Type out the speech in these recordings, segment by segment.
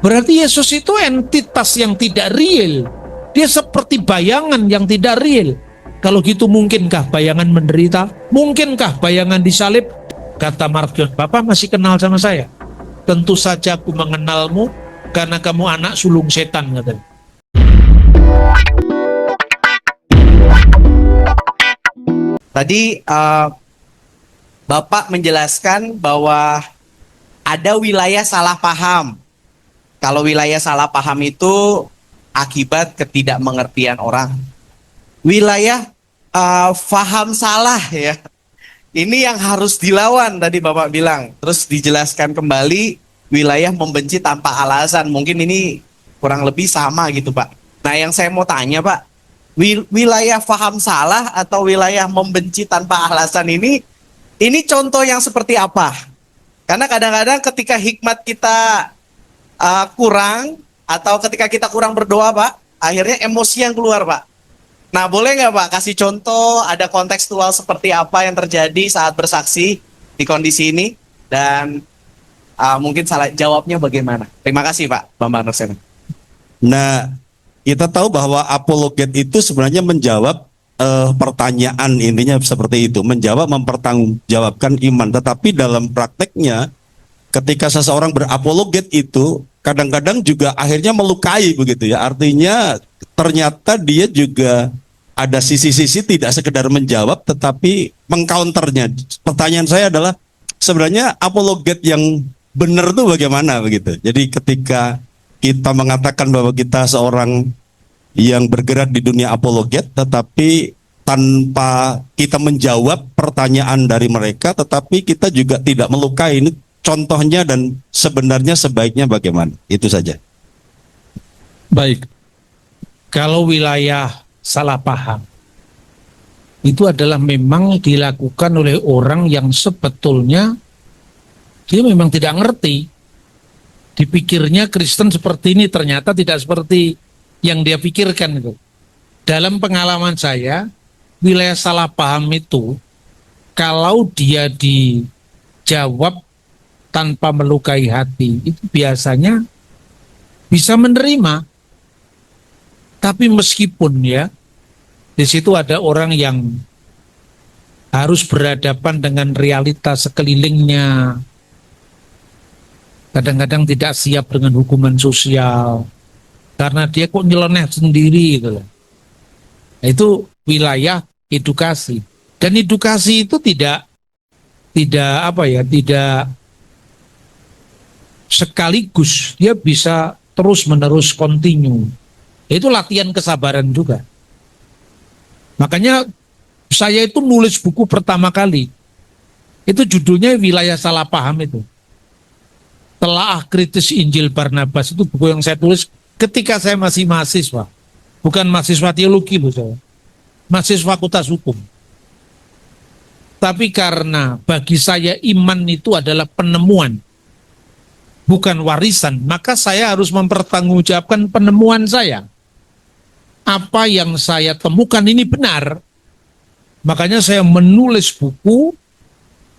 Berarti Yesus itu entitas yang tidak real. Dia seperti bayangan yang tidak real. Kalau gitu mungkinkah bayangan menderita? Mungkinkah bayangan disalib? Kata Markion, Bapak masih kenal sama saya? Tentu saja aku mengenalmu karena kamu anak sulung setan, katanya. Tadi Bapak menjelaskan bahwa ada wilayah salah paham. Kalau wilayah salah paham itu akibat ketidakmengertian orang. Wilayah faham salah ya. Ini yang harus dilawan tadi Bapak bilang. Terus dijelaskan kembali wilayah membenci tanpa alasan. Mungkin ini kurang lebih sama gitu Pak. Nah yang saya mau tanya Pak, wilayah faham salah atau wilayah membenci tanpa alasan ini contoh yang seperti apa? Karena kadang-kadang ketika hikmat kita kurang atau ketika kita kurang berdoa Pak, akhirnya emosi yang keluar Pak. Nah boleh nggak Pak kasih contoh, ada kontekstual seperti apa yang terjadi saat bersaksi di kondisi ini, dan mungkin salah jawabnya bagaimana? Terima kasih Pak Bambang Nursena. Nah, kita tahu bahwa apologet itu sebenarnya menjawab pertanyaan, intinya seperti itu, menjawab, mempertanggungjawabkan iman. Tetapi dalam prakteknya ketika seseorang berapologet itu kadang-kadang juga akhirnya melukai begitu ya. Artinya ternyata dia juga ada sisi-sisi tidak sekedar menjawab tetapi mengcounternya. Pertanyaan saya adalah sebenarnya apologet yang benar tuh bagaimana begitu. Jadi ketika kita mengatakan bahwa kita seorang yang bergerak di dunia apologet tetapi tanpa kita menjawab pertanyaan dari mereka tetapi kita juga tidak melukai, ini contohnya dan sebenarnya sebaiknya bagaimana? Itu saja. Baik. Kalau wilayah salah paham, itu adalah memang dilakukan oleh orang yang sebetulnya dia memang tidak ngerti. Dipikirnya Kristen seperti ini, ternyata tidak seperti yang dia pikirkan itu. Dalam pengalaman saya, wilayah salah paham itu kalau dia dijawab tanpa melukai hati, itu biasanya bisa menerima. Tapi meskipun ya, di situ ada orang yang harus berhadapan dengan realitas sekelilingnya, kadang-kadang tidak siap dengan hukuman sosial, karena dia kok nyeleneh sendiri gitu loh. Itu wilayah edukasi. Dan edukasi itu tidak sekaligus, dia bisa terus-menerus continue. Itu latihan kesabaran juga. Makanya saya itu nulis buku pertama kali, itu judulnya Wilayah Salah Paham itu. Telaah Kritis Injil Barnabas, itu buku yang saya tulis ketika saya masih mahasiswa. Bukan mahasiswa teologi loh saya. Mahasiswa Fakultas Hukum. Tapi karena bagi saya iman itu adalah penemuan, bukan warisan, maka saya harus mempertanggungjawabkan penemuan saya. Apa yang saya temukan ini benar. Makanya saya menulis buku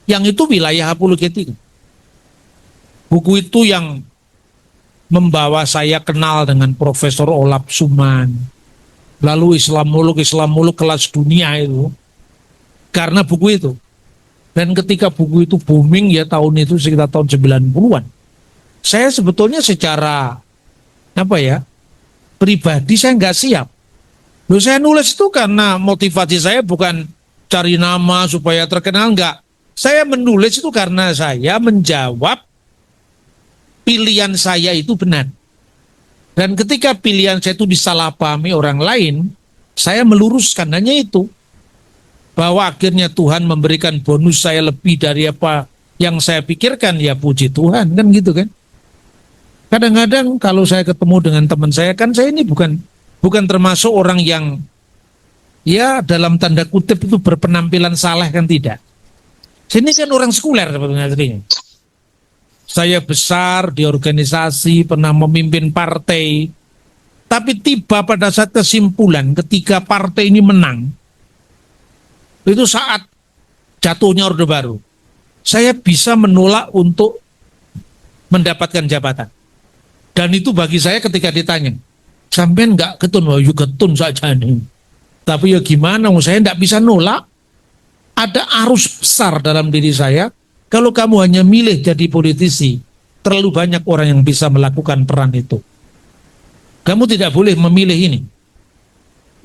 yang itu wilayah apologetik. Buku itu yang membawa saya kenal dengan Profesor Olap Suman, lalu Islamolog kelas dunia itu, karena buku itu. Dan ketika buku itu booming ya tahun itu sekitar tahun 90-an, saya sebetulnya secara pribadi saya nggak siap. Loh, saya nulis itu karena motivasi saya bukan cari nama supaya terkenal, enggak. Saya menulis itu karena saya menjawab pilihan saya itu benar. Dan ketika pilihan saya itu disalahpahami orang lain, saya meluruskan hanya itu. Bahwa akhirnya Tuhan memberikan bonus saya lebih dari apa yang saya pikirkan, ya puji Tuhan, kan gitu kan. Kadang-kadang kalau saya ketemu dengan teman saya, kan saya ini bukan termasuk orang yang ya dalam tanda kutip itu berpenampilan salah, kan tidak. Sini kan orang sekuler sebetulnya. Saya besar di organisasi, pernah memimpin partai, tapi tiba pada saat kesimpulan ketika partai ini menang, itu saat jatuhnya Orde Baru, saya bisa menolak untuk mendapatkan jabatan. Dan itu bagi saya ketika ditanya, sampean nggak ketun, wah yuk ketun saja nih. Tapi ya gimana, saya nggak bisa nolak. Ada arus besar dalam diri saya. Kalau kamu hanya milih jadi politisi, terlalu banyak orang yang bisa melakukan peran itu. Kamu tidak boleh memilih ini.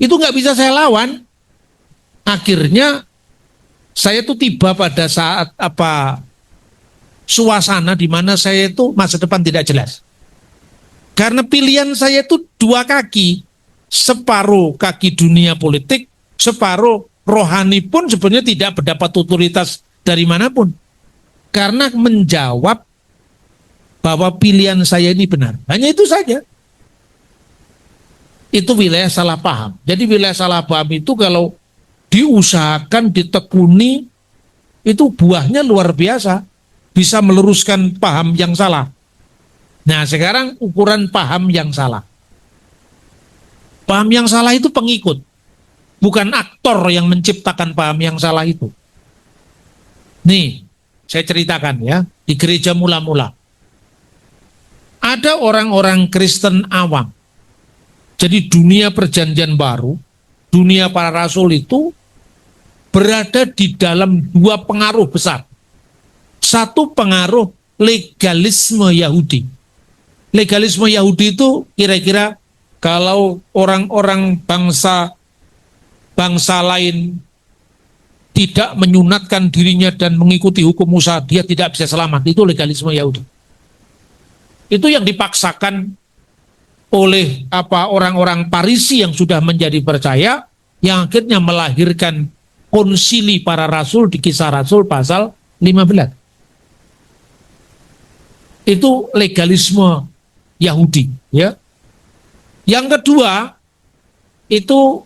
Itu nggak bisa saya lawan. Akhirnya saya tuh tiba pada saat suasana di mana saya itu masa depan tidak jelas. Karena pilihan saya itu dua kaki, separuh kaki dunia politik, separuh rohani pun sebenarnya tidak mendapat otoritas dari manapun. Karena menjawab bahwa pilihan saya ini benar. Hanya itu saja. Itu wilayah salah paham. Jadi wilayah salah paham itu kalau diusahakan, ditekuni, itu buahnya luar biasa. Bisa meluruskan paham yang salah. Nah sekarang ukuran paham yang salah. Paham yang salah itu pengikut. Bukan aktor yang menciptakan paham yang salah itu. Nih, saya ceritakan ya, di gereja mula-mula. Ada orang-orang Kristen awam. Jadi dunia perjanjian baru, dunia para rasul itu berada di dalam dua pengaruh besar. Satu pengaruh legalisme Yahudi. Legalisme Yahudi itu kira-kira kalau orang-orang bangsa lain tidak menyunatkan dirinya dan mengikuti hukum Musa, dia tidak bisa selamat. Itu legalisme Yahudi. Itu yang dipaksakan oleh orang-orang Parisi yang sudah menjadi percaya, yang akhirnya melahirkan konsili para rasul di Kisah Rasul pasal 15. Itu legalisme Yahudi, ya. Yang kedua itu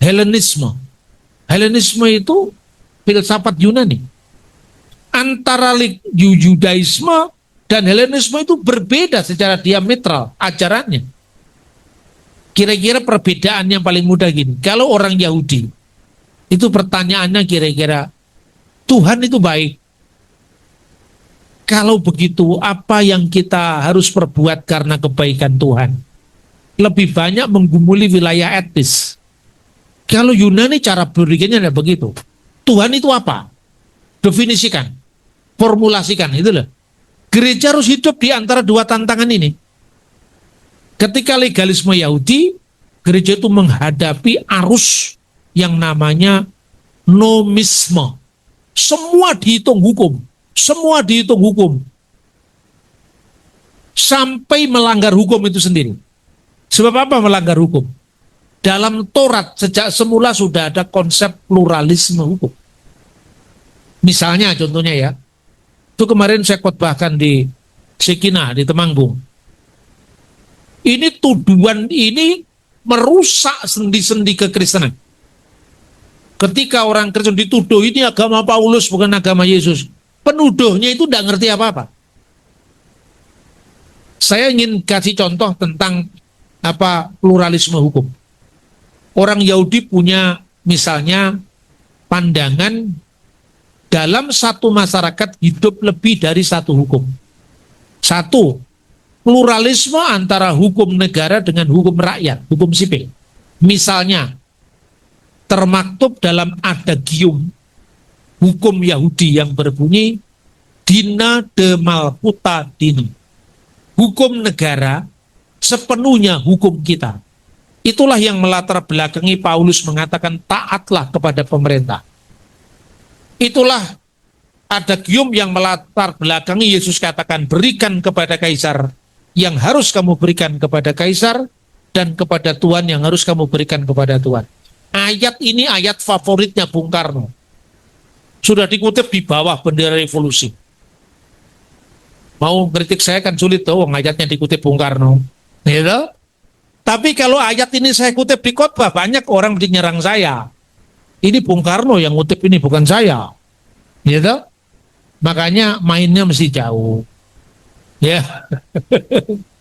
Helenisme. Helenisme itu filsafat Yunani. Antara Yudaisme dan Helenisme itu berbeda secara diametral ajarannya. Kira-kira perbedaan yang paling mudah gini. Kalau orang Yahudi, itu pertanyaannya kira-kira, Tuhan itu baik. Kalau begitu, apa yang kita harus perbuat karena kebaikan Tuhan? Lebih banyak menggumuli wilayah etis. Kalau Yunani cara berpikirnya tidak begitu. Tuhan itu apa? Definisikan, formulasikan, itu loh. Gereja harus hidup di antara dua tantangan ini. Ketika legalisme Yahudi, gereja itu menghadapi arus yang namanya nomisme. Semua dihitung hukum. Semua dihitung hukum. Sampai melanggar hukum itu sendiri. Sebab apa melanggar hukum? Dalam Taurat sejak semula sudah ada konsep pluralisme hukum. Misalnya contohnya ya, itu kemarin saya khotbahkan di Sekinah, di Temanggung. Ini tuduhan ini merusak sendi-sendi kekristenan. Ketika orang Kristen dituduh ini agama Paulus bukan agama Yesus, penuduhnya itu tidak ngerti apa-apa. Saya ingin kasih contoh tentang pluralisme hukum. Orang Yahudi punya misalnya pandangan dalam satu masyarakat hidup lebih dari satu hukum. Satu, pluralisme antara hukum negara dengan hukum rakyat, hukum sipil. Misalnya, termaktub dalam adagium hukum Yahudi yang berbunyi Dina de Malputa Dini. Hukum negara sepenuhnya hukum kita. Itulah yang melatar belakangi Paulus mengatakan taatlah kepada pemerintah. Itulah adagium yang melatar belakangi Yesus katakan berikan kepada kaisar yang harus kamu berikan kepada kaisar dan kepada Tuhan yang harus kamu berikan kepada Tuhan. Ayat ini ayat favoritnya Bung Karno. Sudah dikutip di bawah bendera revolusi. Mau kritik saya kan sulit tuh, ayatnya dikutip Bung Karno. Gitu? Tapi kalau ayat ini saya kutip di khotbah, banyak orang menyerang saya. Ini Bung Karno yang ngutip ini, bukan saya. Gitu? Makanya mainnya mesti jauh. Ya.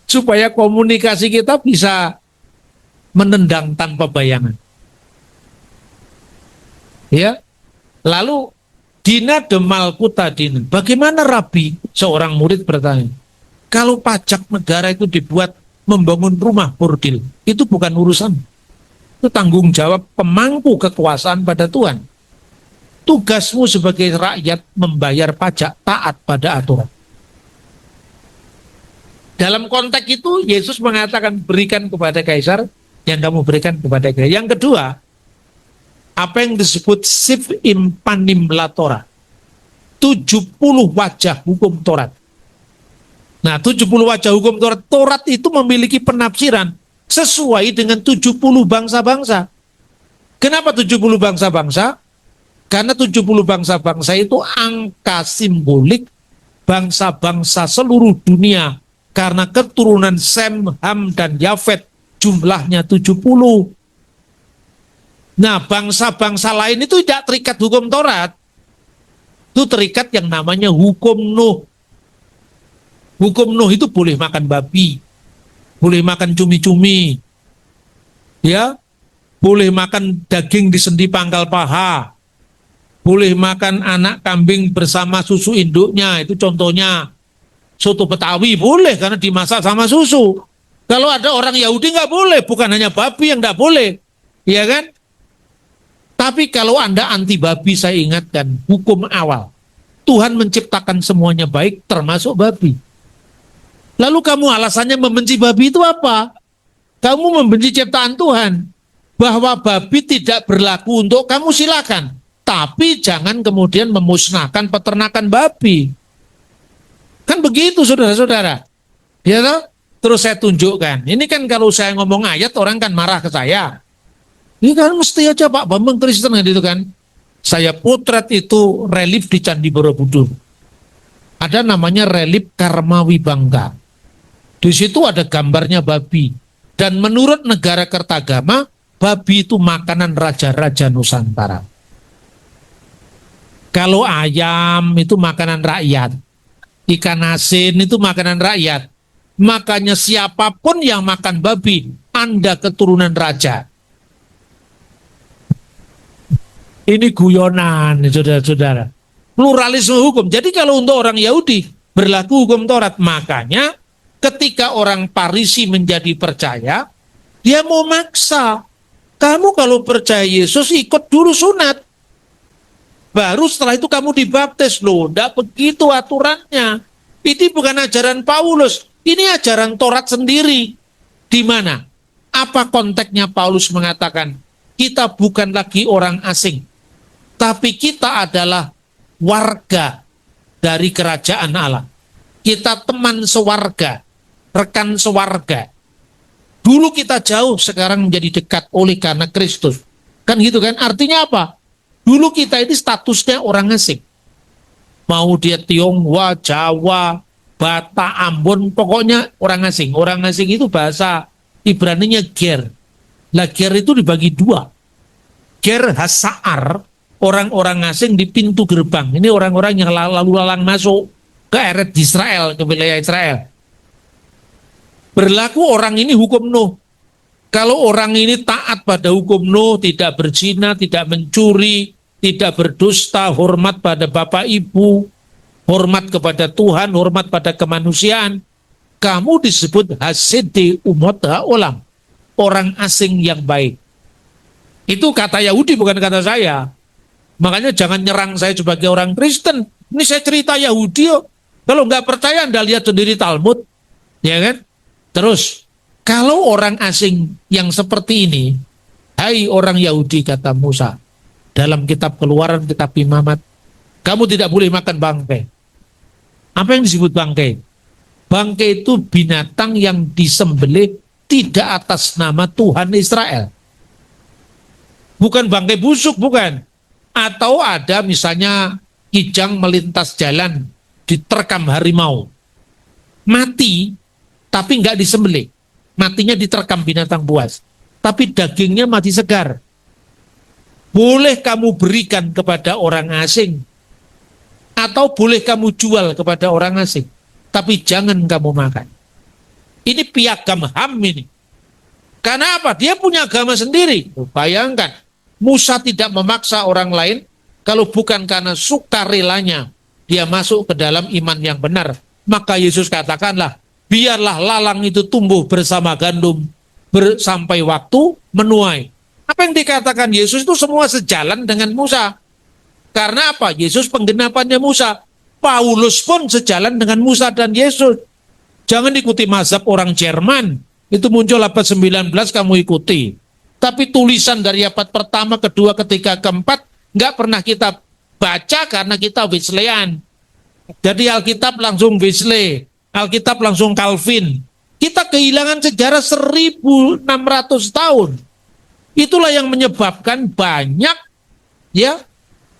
Supaya komunikasi kita bisa menendang tanpa bayangan. Ya. Lalu Dina de Malputa Dina. Bagaimana Rabi? Seorang murid bertanya. Kalau pajak negara itu dibuat membangun rumah bordil, itu bukan urusan. Itu tanggung jawab pemangku kekuasaan pada Tuhan. Tugasmu sebagai rakyat membayar pajak, taat pada aturan. Dalam konteks itu, Yesus mengatakan berikan kepada kaisar yang kamu berikan kepada kaisar. Yang kedua, apa yang disebut sif impanim latora. 70 wajah hukum Taurat. Nah, 70 wajah hukum Taurat. Taurat itu memiliki penafsiran sesuai dengan 70 bangsa-bangsa. Kenapa 70 bangsa-bangsa? Karena 70 bangsa-bangsa itu angka simbolik bangsa-bangsa seluruh dunia. Karena keturunan Sem, Ham, dan Yafet jumlahnya 70. Nah, bangsa-bangsa lain itu tidak terikat hukum Taurat. Itu terikat yang namanya hukum Nuh. Hukum Nuh itu boleh makan babi, boleh makan cumi-cumi, ya, boleh makan daging di sendi pangkal paha, boleh makan anak kambing bersama susu induknya, itu contohnya. Soto Betawi boleh karena dimasak sama susu. Kalau ada orang Yahudi nggak boleh, bukan hanya babi yang nggak boleh, ya kan? Tapi kalau Anda anti babi, saya ingatkan hukum awal. Tuhan menciptakan semuanya baik, termasuk babi. Lalu kamu alasannya membenci babi itu apa? Kamu membenci ciptaan Tuhan. Bahwa babi tidak berlaku untuk kamu, silakan. Tapi jangan kemudian memusnahkan peternakan babi. Kan begitu saudara-saudara. Ya toh? Terus saya tunjukkan. Ini kan kalau saya ngomong ayat orang kan marah ke saya. Ini kan mesti aja Pak Bambang Kristen kan itu kan. Saya potret itu relief di Candi Borobudur. Ada namanya relief Karma Wibangga. Di situ ada gambarnya babi. Dan menurut negara Kertagama, babi itu makanan raja-raja Nusantara. Kalau ayam itu makanan rakyat. Ikan asin itu makanan rakyat. Makanya siapapun yang makan babi, Anda keturunan raja. Ini guyonan, saudara-saudara. Pluralisme hukum. Jadi kalau untuk orang Yahudi, berlaku hukum Taurat. Makanya ketika orang Parisi menjadi percaya, dia mau maksa. Kamu kalau percaya Yesus, ikut dulu sunat. Baru setelah itu kamu dibaptis. Loh, tidak begitu aturannya. Ini bukan ajaran Paulus. Ini ajaran Taurat sendiri. Di mana? Apa konteksnya Paulus mengatakan, kita bukan lagi orang asing. Tapi kita adalah warga dari kerajaan Allah. Kita teman sewarga, rekan sewarga. Dulu kita jauh, sekarang menjadi dekat oleh karena Kristus. Kan gitu kan? Artinya apa? Dulu kita ini statusnya orang asing. Mau dia Tionghoa, Jawa, Batak, Ambon, pokoknya orang asing. Orang asing itu bahasa Ibraninya ger. Lah ger itu dibagi dua. Ger hasa'ar, orang-orang asing di pintu gerbang. Ini orang-orang yang lalu lalang masuk ke eret Israel, ke wilayah Israel. Berlaku orang ini hukum Nuh. Kalau orang ini taat pada hukum Nuh, tidak berzina, tidak mencuri, tidak berdusta, hormat pada bapak ibu, hormat kepada Tuhan, hormat pada kemanusiaan, kamu disebut hasidi umat ha'olam, orang asing yang baik. Itu kata Yahudi, bukan kata saya. Makanya jangan nyerang saya sebagai orang Kristen. Ini saya cerita Yahudi yuk. Kalau nggak percaya Anda lihat sendiri Talmud, ya kan? Terus, kalau orang asing yang seperti ini, hai orang Yahudi, kata Musa, dalam kitab Keluaran, kitab Imamat, kamu tidak boleh makan bangkai. Apa yang disebut bangkai? Bangkai itu binatang yang disembelih tidak atas nama Tuhan Israel. Bukan bangkai busuk, bukan. Atau ada misalnya kijang melintas jalan, diterkam harimau. Mati, tapi nggak disembelih. Matinya diterkam binatang buas. Tapi dagingnya mati segar. Boleh kamu berikan kepada orang asing. Atau boleh kamu jual kepada orang asing. Tapi jangan kamu makan. Ini piagam HAM ini. Karena apa? Dia punya agama sendiri. Bayangkan, Musa tidak memaksa orang lain kalau bukan karena sukarelanya dia masuk ke dalam iman yang benar. Maka Yesus katakanlah, biarlah lalang itu tumbuh bersama gandum sampai waktu menuai. Apa yang dikatakan Yesus itu semua sejalan dengan Musa. Karena apa? Yesus penggenapannya Musa. Paulus pun sejalan dengan Musa dan Yesus. Jangan ikuti mazhab orang Jerman. Itu muncul abad 19 kamu ikuti. Tapi tulisan dari abad pertama, kedua, ketiga, keempat nggak pernah kita baca karena kita Wesleyan. Jadi Alkitab langsung Wesley, Alkitab langsung Calvin. Kita kehilangan sejarah 1600 tahun. Itulah yang menyebabkan banyak ya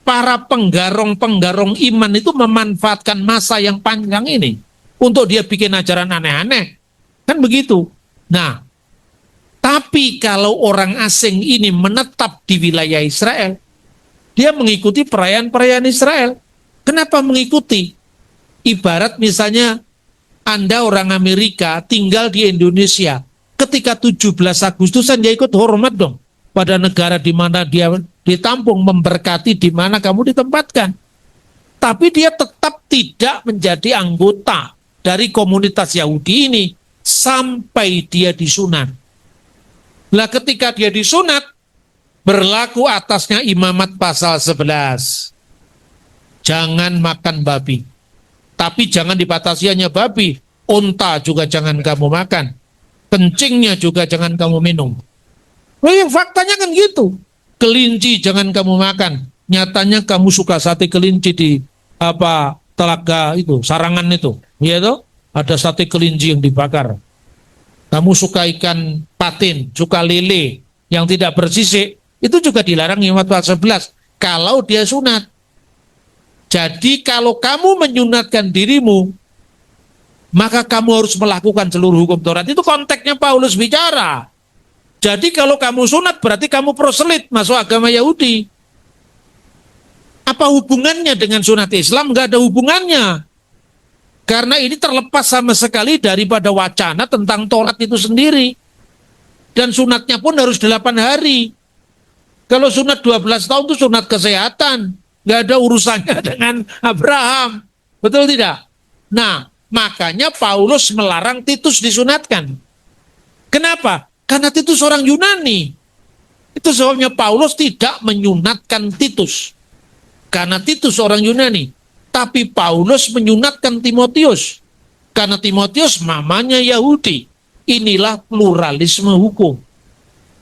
para penggarong-penggarong iman itu memanfaatkan masa yang panjang ini untuk dia bikin ajaran aneh-aneh. Kan begitu. Nah, tapi kalau orang asing ini menetap di wilayah Israel, dia mengikuti perayaan-perayaan Israel. Kenapa mengikuti? Ibarat misalnya Anda orang Amerika tinggal di Indonesia, ketika 17 Agustusan dia ikut hormat dong pada negara di mana dia ditampung, memberkati di mana kamu ditempatkan. Tapi dia tetap tidak menjadi anggota dari komunitas Yahudi ini sampai dia disunat. Nah, ketika dia disunat, berlaku atasnya Imamat pasal 11. Jangan makan babi. Tapi jangan dibatasi hanya babi. Unta juga jangan kamu makan. Kencingnya juga jangan kamu minum. Loh, yang faktanya kan gitu. Kelinci jangan kamu makan. Nyatanya kamu suka sate kelinci di telaga itu, Sarangan itu. Ya toh? Ada sate kelinci yang dibakar. Kamu suka ikan patin, suka lele yang tidak bersisik, itu juga dilarang Imamat pasal 11 kalau dia sunat. Jadi kalau kamu menyunatkan dirimu, maka kamu harus melakukan seluruh hukum Taurat. Itu konteksnya Paulus bicara. Jadi kalau kamu sunat berarti kamu proselit masuk agama Yahudi. Apa hubungannya dengan sunat Islam? Nggak ada hubungannya. Karena ini terlepas sama sekali daripada wacana tentang Taurat itu sendiri. Dan sunatnya pun harus 8 hari. Kalau sunat 12 tahun itu sunat kesehatan. Nggak ada urusannya dengan Abraham. Betul tidak? Nah, makanya Paulus melarang Titus disunatkan. Kenapa? Karena Titus orang Yunani. Itu sebabnya Paulus tidak menyunatkan Titus. Karena Titus orang Yunani. Tapi Paulus menyunatkan Timotius. Karena Timotius mamanya Yahudi. Inilah pluralisme hukum.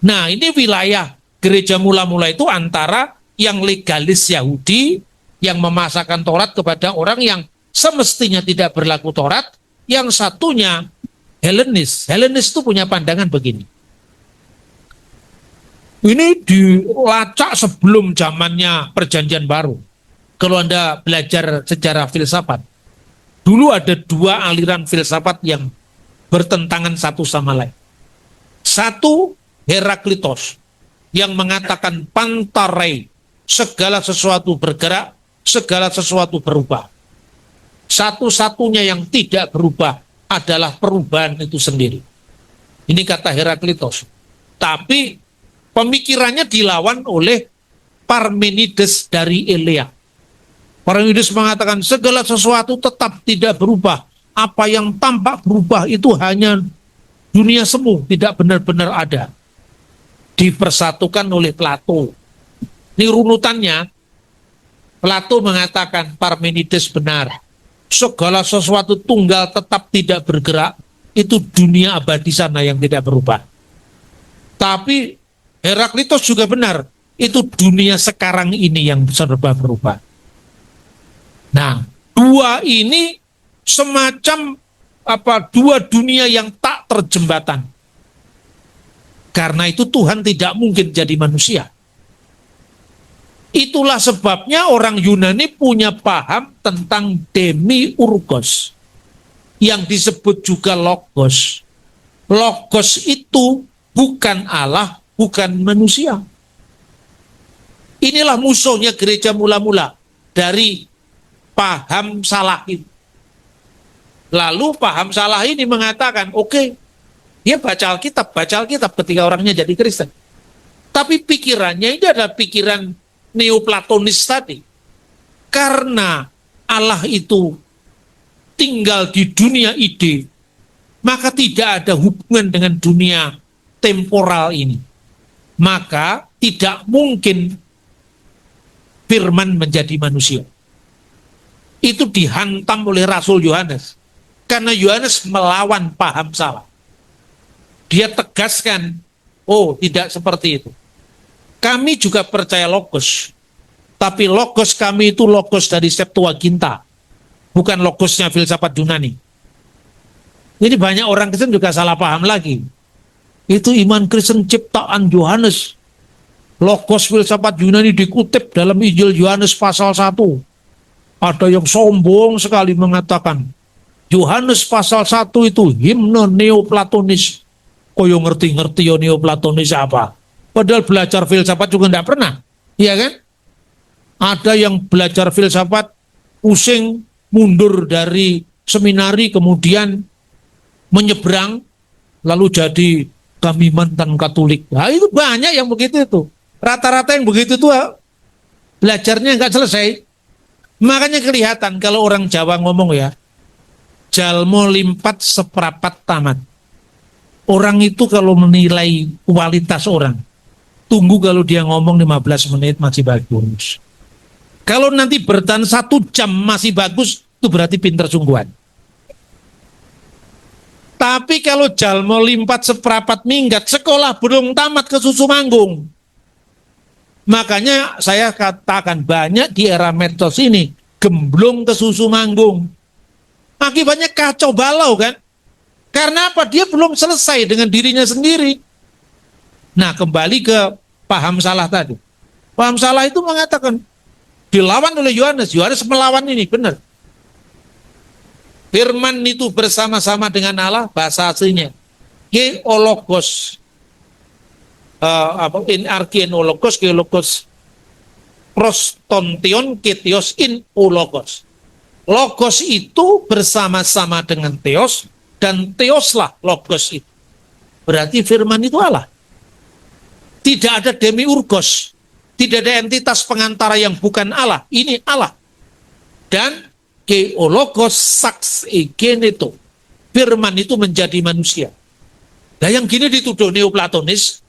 Nah, ini wilayah gereja mula-mula itu antara yang legalis Yahudi, yang memasakkan Taurat kepada orang yang semestinya tidak berlaku Taurat. Yang satunya Helenis. Helenis itu punya pandangan begini. Ini dilacak sebelum zamannya Perjanjian Baru. Kalau Anda belajar sejarah filsafat, dulu ada 2 aliran filsafat yang bertentangan satu sama lain. Satu, Heraklitos, yang mengatakan pantarei, segala sesuatu bergerak, segala sesuatu berubah. Satu-satunya yang tidak berubah adalah perubahan itu sendiri. Ini kata Heraklitos. Tapi pemikirannya dilawan oleh Parmenides dari Elea. Parmenides mengatakan segala sesuatu tetap tidak berubah. Apa yang tampak berubah itu hanya dunia semu, tidak benar-benar ada. Dipersatukan oleh Plato. Ini runutannya. Plato mengatakan Parmenides benar. Segala sesuatu tunggal tetap tidak bergerak. Itu dunia abadi sana yang tidak berubah. Tapi Heraklitos juga benar. Itu dunia sekarang ini yang serba berubah. Nah, 2 ini semacam 2 dunia yang tak terjembatan. Karena itu Tuhan tidak mungkin jadi manusia. Itulah sebabnya orang Yunani punya paham tentang demiurgos, yang disebut juga logos. Logos itu bukan Allah, bukan manusia. Inilah musuhnya gereja mula-mula dari paham salah itu. Lalu paham salah ini mengatakan, oke, dia baca Alkitab ketika orangnya jadi Kristen. Tapi pikirannya ini adalah pikiran Neoplatonis tadi. Karena Allah itu tinggal di dunia ide, maka tidak ada hubungan dengan dunia temporal ini. Maka tidak mungkin firman menjadi manusia. Itu dihantam oleh Rasul Yohanes. Karena Yohanes melawan paham salah. Dia tegaskan, oh tidak seperti itu. Kami juga percaya logos. Tapi logos kami itu logos dari Septuaginta. Bukan logosnya filsafat Yunani. Ini banyak orang Kristen juga salah paham lagi. Itu iman Kristen ciptaan Yohanes. Logos filsafat Yunani dikutip dalam Injil Yohanes pasal 1. Ada yang sombong sekali mengatakan, Yohanes pasal 1 itu himne neoplatonis. Kok yang ngerti-ngerti ya neoplatonis apa? Padahal belajar filsafat juga tidak pernah. Iya kan? Ada yang belajar filsafat, pusing, mundur dari seminari, kemudian menyeberang, lalu jadi kami mantan Katolik. Nah itu banyak yang begitu itu. Rata-rata yang begitu itu belajarnya nggak selesai. Makanya kelihatan kalau orang Jawa ngomong ya, jalmo limpat seprapat tamat. Orang itu kalau menilai kualitas orang, tunggu kalau dia ngomong 15 menit masih bagus. Kalau nanti bertahan 1 jam masih bagus, itu berarti pinter sungguhan. Tapi kalau jalmo limpat seprapat minggat, sekolah belum tamat ke susu manggung. Makanya saya katakan banyak di era medsos ini gemblong ke susu manggung. Akibatnya kacau balau kan? Karena apa? Dia belum selesai dengan dirinya sendiri. Nah, kembali ke paham salah tadi. Paham salah itu mengatakan dilawan oleh Yohanes. Yohanes melawan ini, benar. Firman itu bersama-sama dengan Allah, bahasa aslinya geologos, in archein ologos, geologos, prostontion, ketios in ologos. Logos itu bersama-sama dengan theos, dan theoslah logos itu. Berarti firman itu Allah. Tidak ada demiurgos, tidak ada entitas pengantara yang bukan Allah. Ini Allah. Dan geologos saks egeneto. Firman itu menjadi manusia. Nah yang gini dituduh neoplatonis.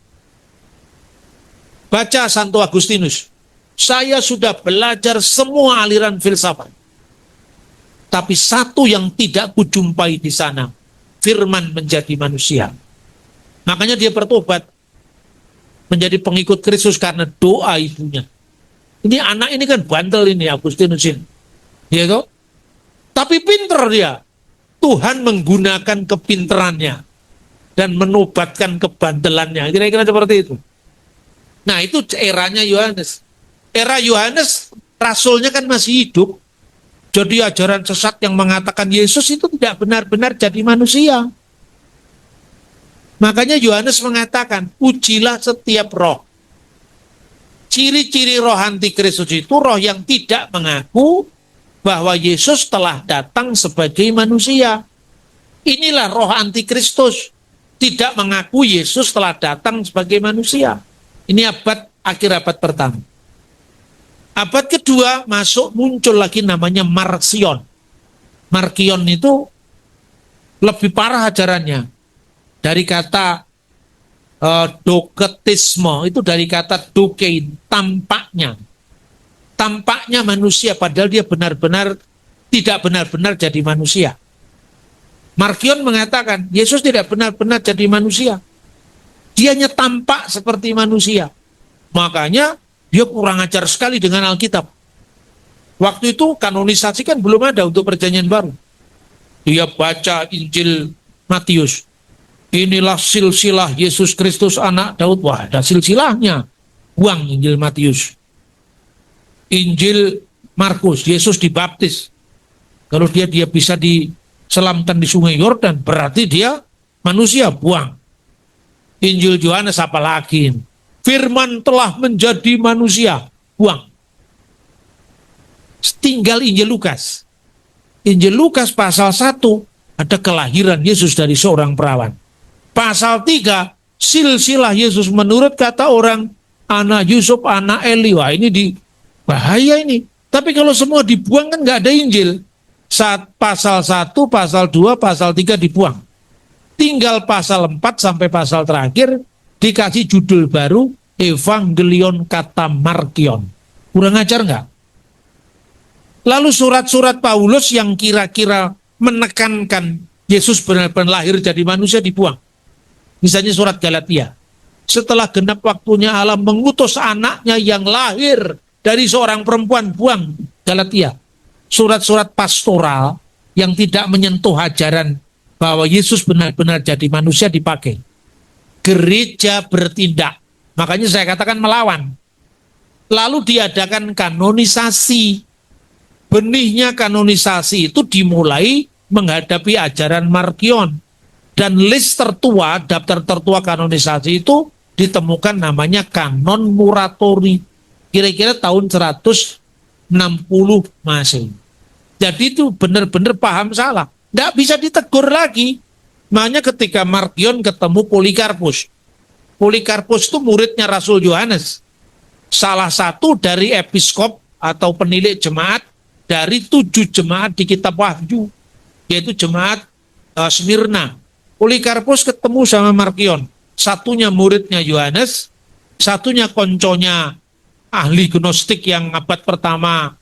Baca Santo Agustinus. Saya sudah belajar semua aliran filsafat. Tapi satu yang tidak kujumpai di sana. Firman menjadi manusia. Makanya dia bertobat. Menjadi pengikut Kristus karena doa ibunya. Ini anak ini kan bandel ini Agustinus ini. Ya toh? Tapi pinter dia. Tuhan menggunakan kepinterannya dan menobatkan kebandelannya. Kira-kira seperti itu. Nah, itu eranya Yohanes. Era Yohanes, rasulnya kan masih hidup. Jadi ajaran sesat yang mengatakan Yesus itu tidak benar-benar jadi manusia. Makanya Yohanes mengatakan, ujilah setiap roh. Ciri-ciri roh antikristus itu roh yang tidak mengaku bahwa Yesus telah datang sebagai manusia. Inilah roh antikristus. Tidak mengaku Yesus telah datang sebagai manusia. Ini akhir abad pertama. Abad kedua muncul lagi namanya Marcion. Marcion itu lebih parah ajarannya. Dari kata doketisme, itu dari kata dokein, tampaknya. Tampaknya manusia, padahal dia benar-benar tidak benar-benar jadi manusia. Marcion mengatakan, Yesus tidak benar-benar jadi manusia. Dia hanya tampak seperti manusia. Makanya dia kurang ajar sekali dengan Alkitab. Waktu itu kanonisasi kan belum ada untuk perjanjian baru. Dia baca Injil Matius. Inilah silsilah Yesus Kristus anak Daud. Wah, ada silsilahnya. Buang Injil Matius. Injil Markus, Yesus dibaptis. Kalau dia bisa diselamkan di sungai Yordan, berarti dia manusia, buang. Injil Yohanes apalagi? Firman telah menjadi manusia, buang. Tinggal Injil Lukas. Injil Lukas pasal 1, ada kelahiran Yesus dari seorang perawan. Pasal 3, silsilah Yesus menurut kata orang, anak Yusuf, anak Eli. Wah, ini bahaya ini. Tapi kalau semua dibuang kan nggak ada Injil. Saat pasal 1, pasal 2, pasal 3 dibuang. Tinggal pasal 4 sampai pasal terakhir dikasih judul baru Evangelion kata Markion. Kurang ajar nggak? Lalu surat-surat Paulus yang kira-kira menekankan Yesus benar-benar lahir jadi manusia dibuang. Misalnya surat Galatia. Setelah genap waktunya Allah mengutus anaknya yang lahir dari seorang perempuan, buang Galatia. Surat-surat pastoral yang tidak menyentuh ajaran bahwa Yesus benar-benar jadi manusia dipakai. Gereja bertindak. Makanya saya katakan melawan. Lalu diadakan kanonisasi. Benihnya kanonisasi itu dimulai menghadapi ajaran Markion. Dan list tertua, daftar tertua kanonisasi itu ditemukan namanya Kanon Muratori. Kira-kira tahun 160 Masehi. Jadi itu benar-benar paham salah. Nggak bisa ditegur lagi. Makanya ketika Markion ketemu Polikarpus. Polikarpus itu muridnya Rasul Yohanes. Salah satu dari episkop atau penilik jemaat dari 7 jemaat di kitab Wahyu. Yaitu jemaat Smyrna. Polikarpus ketemu sama Markion. Satunya muridnya Yohanes. Satunya konconya ahli gnostik yang abad pertama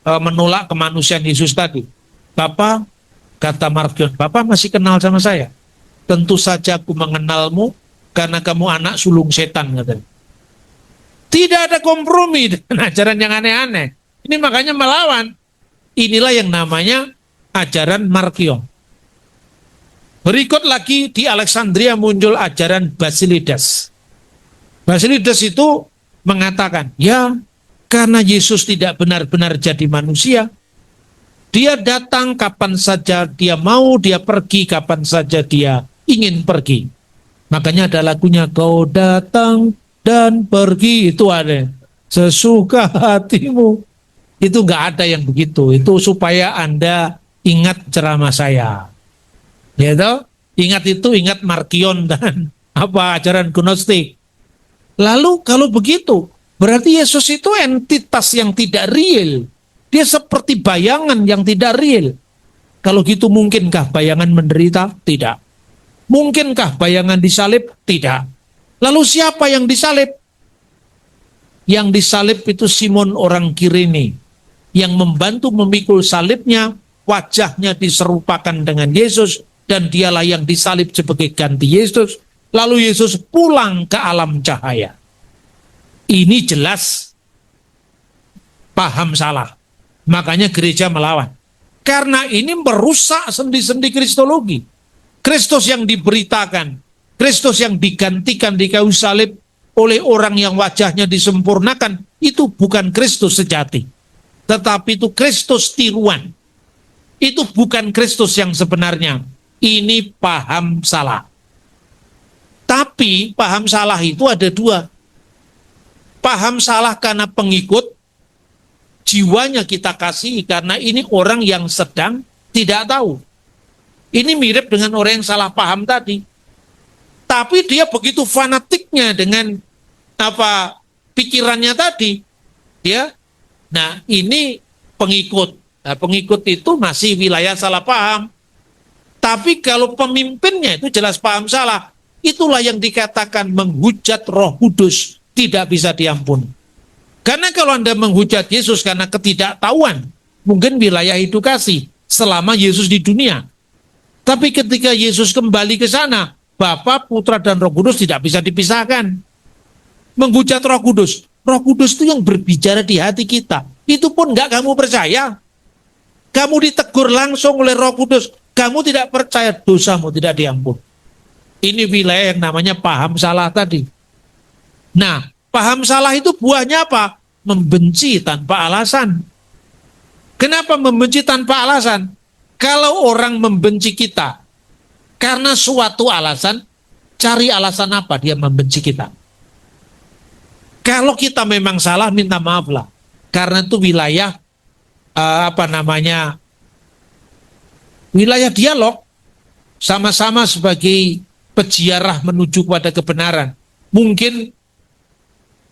menolak kemanusiaan Yesus tadi. Bapak, kata Markion, Bapak masih kenal sama saya? Tentu saja aku mengenalmu karena kamu anak sulung setan, katanya. Tidak ada kompromi dengan ajaran yang aneh-aneh. Ini makanya melawan. Inilah yang namanya ajaran Markion. Berikut lagi di Alexandria muncul ajaran Basilides. Basilides itu mengatakan, ya karena Yesus tidak benar-benar jadi manusia, dia datang kapan saja dia mau, dia pergi kapan saja dia ingin pergi. Makanya ada lagunya, kau datang dan pergi, itu ada. Sesuka hatimu. Itu nggak ada yang begitu. Itu supaya Anda ingat ceramah saya. Gitu? Ingat itu, ingat Markion dan ajaran Gnostik. Lalu kalau begitu, berarti Yesus itu entitas yang tidak real. Dia seperti bayangan yang tidak real. Kalau gitu mungkinkah bayangan menderita? Tidak. Mungkinkah bayangan disalib? Tidak. Lalu siapa yang disalib? Yang disalib itu Simon orang Kirene. Yang membantu memikul salibnya, wajahnya diserupakan dengan Yesus, dan dialah yang disalib sebagai ganti Yesus. Lalu Yesus pulang ke alam cahaya. Ini jelas paham salah. Makanya gereja melawan. Karena ini merusak sendi-sendi kristologi. Kristus yang diberitakan, Kristus yang digantikan di kayu salib oleh orang yang wajahnya disempurnakan, itu bukan Kristus sejati. Tetapi itu Kristus tiruan. Itu bukan Kristus yang sebenarnya. Ini paham salah. Tapi paham salah itu ada dua. Paham salah karena pengikut, jiwanya kita kasih karena ini orang yang sedang tidak tahu. Ini mirip dengan orang yang salah paham tadi. Tapi dia begitu fanatiknya dengan pikirannya tadi. Nah ini pengikut. Nah, pengikut itu masih wilayah salah paham. Tapi kalau pemimpinnya itu jelas paham salah. Itulah yang dikatakan menghujat Roh Kudus. Tidak bisa diampuni. Karena kalau Anda menghujat Yesus karena ketidaktahuan, mungkin wilayah edukasi selama Yesus di dunia. Tapi ketika Yesus kembali ke sana, Bapa, Putra, dan Roh Kudus tidak bisa dipisahkan. Menghujat Roh Kudus. Roh Kudus itu yang berbicara di hati kita. Itu pun nggak kamu percaya. Kamu ditegur langsung oleh Roh Kudus. Kamu tidak percaya, dosamu tidak diampuni. Ini wilayah yang namanya paham salah tadi. Nah, paham salah itu buahnya apa? Membenci tanpa alasan. Kenapa membenci tanpa alasan? Kalau orang membenci kita karena suatu alasan, cari alasan apa dia membenci kita. Kalau kita memang salah, minta maaf lah. Karena itu wilayah wilayah dialog, sama-sama sebagai peziarah menuju kepada kebenaran. Mungkin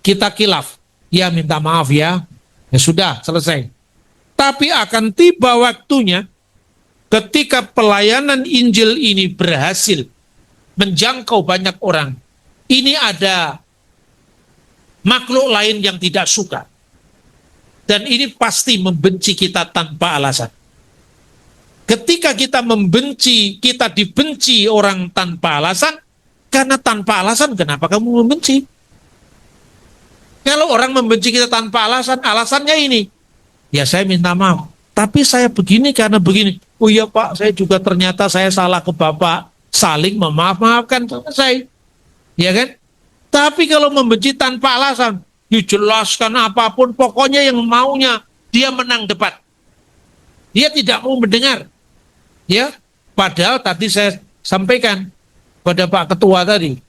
kita kilaf, ya minta maaf ya sudah selesai. Tapi akan tiba waktunya ketika pelayanan Injil ini berhasil menjangkau banyak orang. Ini ada makhluk lain yang tidak suka. Dan ini pasti membenci kita tanpa alasan. Ketika kita membenci, kita dibenci orang tanpa alasan, karena tanpa alasan kenapa kamu membenci? Kalau orang membenci kita tanpa alasan, alasannya ini, ya saya minta maaf, tapi saya begini karena begini. Oh iya Pak, saya juga ternyata saya salah ke Bapak. Saling memaaf-maafkan selesai. Ya kan? Tapi kalau membenci tanpa alasan, dijelaskan apapun, pokoknya yang maunya dia menang debat. Dia tidak mau mendengar. Ya, padahal tadi saya sampaikan pada Pak Ketua tadi,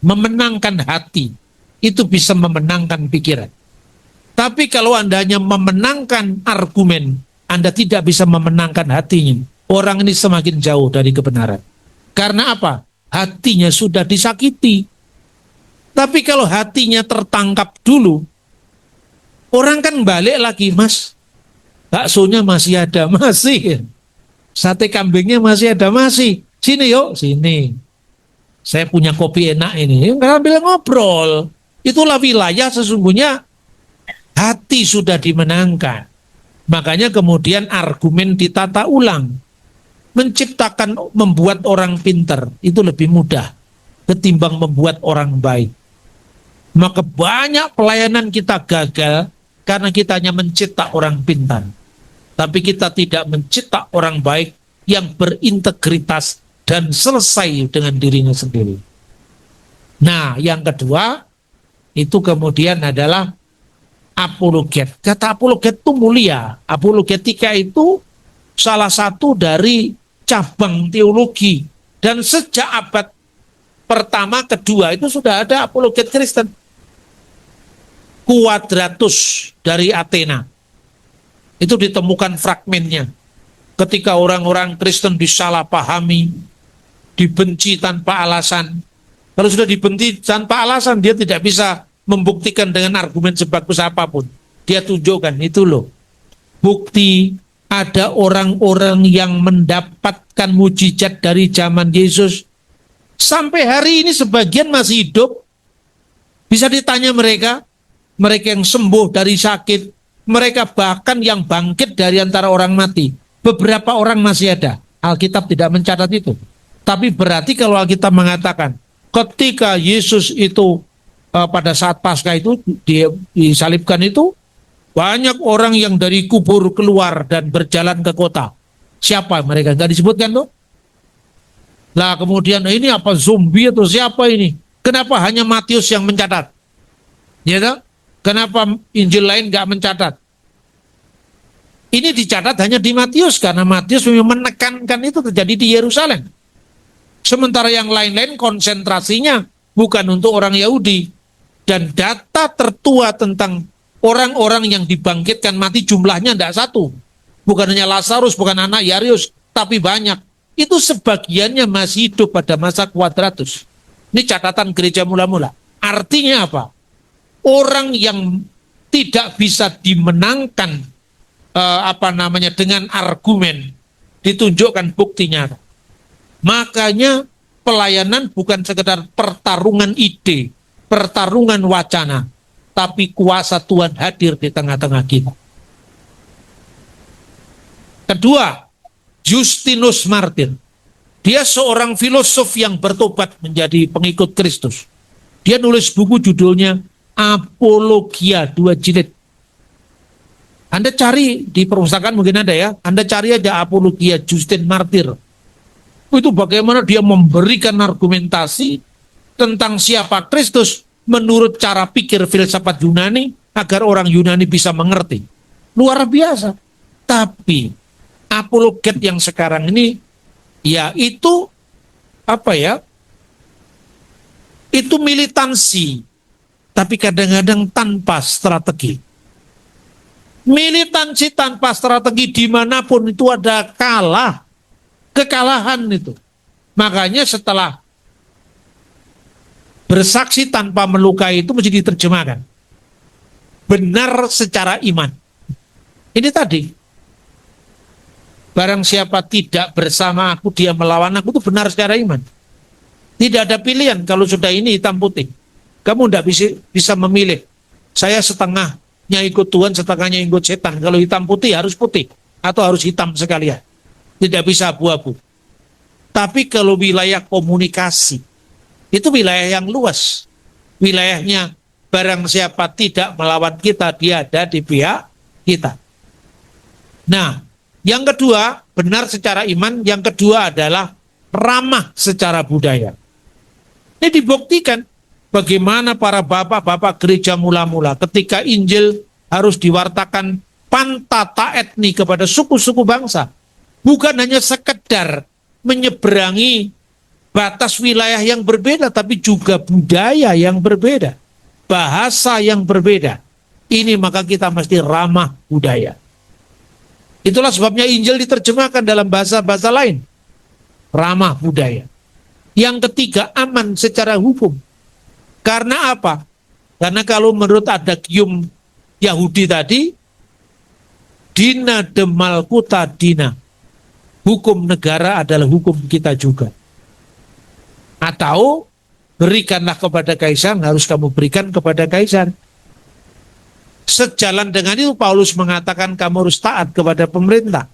memenangkan hati itu bisa memenangkan pikiran. Tapi kalau Anda hanya memenangkan argumen, Anda tidak bisa memenangkan hatinya. Orang ini semakin jauh dari kebenaran. Karena apa? Hatinya sudah disakiti. Tapi kalau hatinya tertangkap dulu, orang kan balik lagi, Mas. Baksonya masih ada, masih. Sate kambingnya masih ada, masih. Sini yuk, sini. Saya punya kopi enak ini. Sambil ngobrol. Itulah wilayah sesungguhnya hati sudah dimenangkan. Makanya kemudian argumen ditata ulang. Menciptakan, membuat orang pintar itu lebih mudah ketimbang membuat orang baik. Maka banyak pelayanan kita gagal karena kita hanya mencetak orang pintar. Tapi kita tidak mencetak orang baik yang berintegritas dan selesai dengan dirinya sendiri. Nah, yang kedua itu kemudian adalah apologet. Kata apologet itu mulia. Apologetika itu salah satu dari cabang teologi. Dan sejak abad pertama, kedua itu sudah ada apologet Kristen. Quadratus dari Athena. Itu ditemukan fragmennya. Ketika orang-orang Kristen disalahpahami, dibenci tanpa alasan. Kalau sudah dibenci tanpa alasan, dia tidak bisa membuktikan dengan argumen sebagus apapun. Dia tunjukkan, itu loh. Bukti ada orang-orang yang mendapatkan mujizat dari zaman Yesus. Sampai hari ini sebagian masih hidup. Bisa ditanya mereka yang sembuh dari sakit, mereka bahkan yang bangkit dari antara orang mati. Beberapa orang masih ada. Alkitab tidak mencatat itu. Tapi berarti kalau Alkitab mengatakan, ketika Yesus itu pada saat Paskah itu disalibkan itu, banyak orang yang dari kubur keluar dan berjalan ke kota. Siapa mereka? Nggak disebutkan tuh. Lah kemudian ini apa zombie atau siapa ini? Kenapa hanya Matius yang mencatat? Ya toh? Kenapa Injil lain nggak mencatat? Ini dicatat hanya di Matius karena Matius menekankan itu terjadi di Yerusalem. Sementara yang lain-lain konsentrasinya bukan untuk orang Yahudi. Dan data tertua tentang orang-orang yang dibangkitkan mati jumlahnya tidak satu. Bukan hanya Lazarus, bukan anak Yarius, tapi banyak. Itu sebagiannya masih hidup pada masa Quadratus. Ini catatan gereja mula-mula. Artinya apa? Orang yang tidak bisa dimenangkan dengan argumen, ditunjukkan buktinya. Makanya pelayanan bukan sekedar pertarungan ide, pertarungan wacana, tapi kuasa Tuhan hadir di tengah-tengah kita. Kedua, Justinus Martir. Dia seorang filosof yang bertobat menjadi pengikut Kristus. Dia nulis buku judulnya Apologia 2 jilid. Anda cari di perpustakaan mungkin ada ya. Anda cari aja Apologia Justin Martir. Itu bagaimana dia memberikan argumentasi tentang siapa Kristus menurut cara pikir filsafat Yunani agar orang Yunani bisa mengerti. Luar biasa. Tapi apologet yang sekarang ini ya itu apa ya? Itu militansi. Tapi kadang-kadang tanpa strategi. Militansi tanpa strategi dimanapun itu ada kekalahan itu. Makanya setelah bersaksi tanpa melukai itu mesti diterjemahkan. Benar secara iman. Ini tadi. Barang siapa tidak bersama aku, dia melawan aku, itu benar secara iman. Tidak ada pilihan kalau sudah ini hitam putih. Kamu tidak bisa memilih. Saya setengahnya ikut Tuhan, setengahnya ikut setan. Kalau hitam putih harus putih atau harus hitam sekalian. Tidak bisa abu-abu. Tapi kalau wilayah komunikasi, itu wilayah yang luas. Wilayahnya barang siapa tidak melawan kita, dia ada di pihak kita. Nah, yang kedua, benar secara iman. Yang kedua adalah ramah secara budaya. Ini dibuktikan bagaimana para bapak-bapak gereja mula-mula ketika Injil harus diwartakan pantata etni kepada suku-suku bangsa. Bukan hanya sekedar menyeberangi batas wilayah yang berbeda, tapi juga budaya yang berbeda, bahasa yang berbeda. Ini maka kita mesti ramah budaya. Itulah sebabnya Injil diterjemahkan dalam bahasa-bahasa lain. Ramah budaya. Yang ketiga, aman secara hukum. Karena apa? Karena kalau menurut adagium Yahudi tadi, dina demal kuta dina. Hukum negara adalah hukum kita juga. Atau berikanlah kepada kaisar, harus kamu berikan kepada kaisar. Sejalan dengan itu Paulus mengatakan kamu harus taat kepada pemerintah.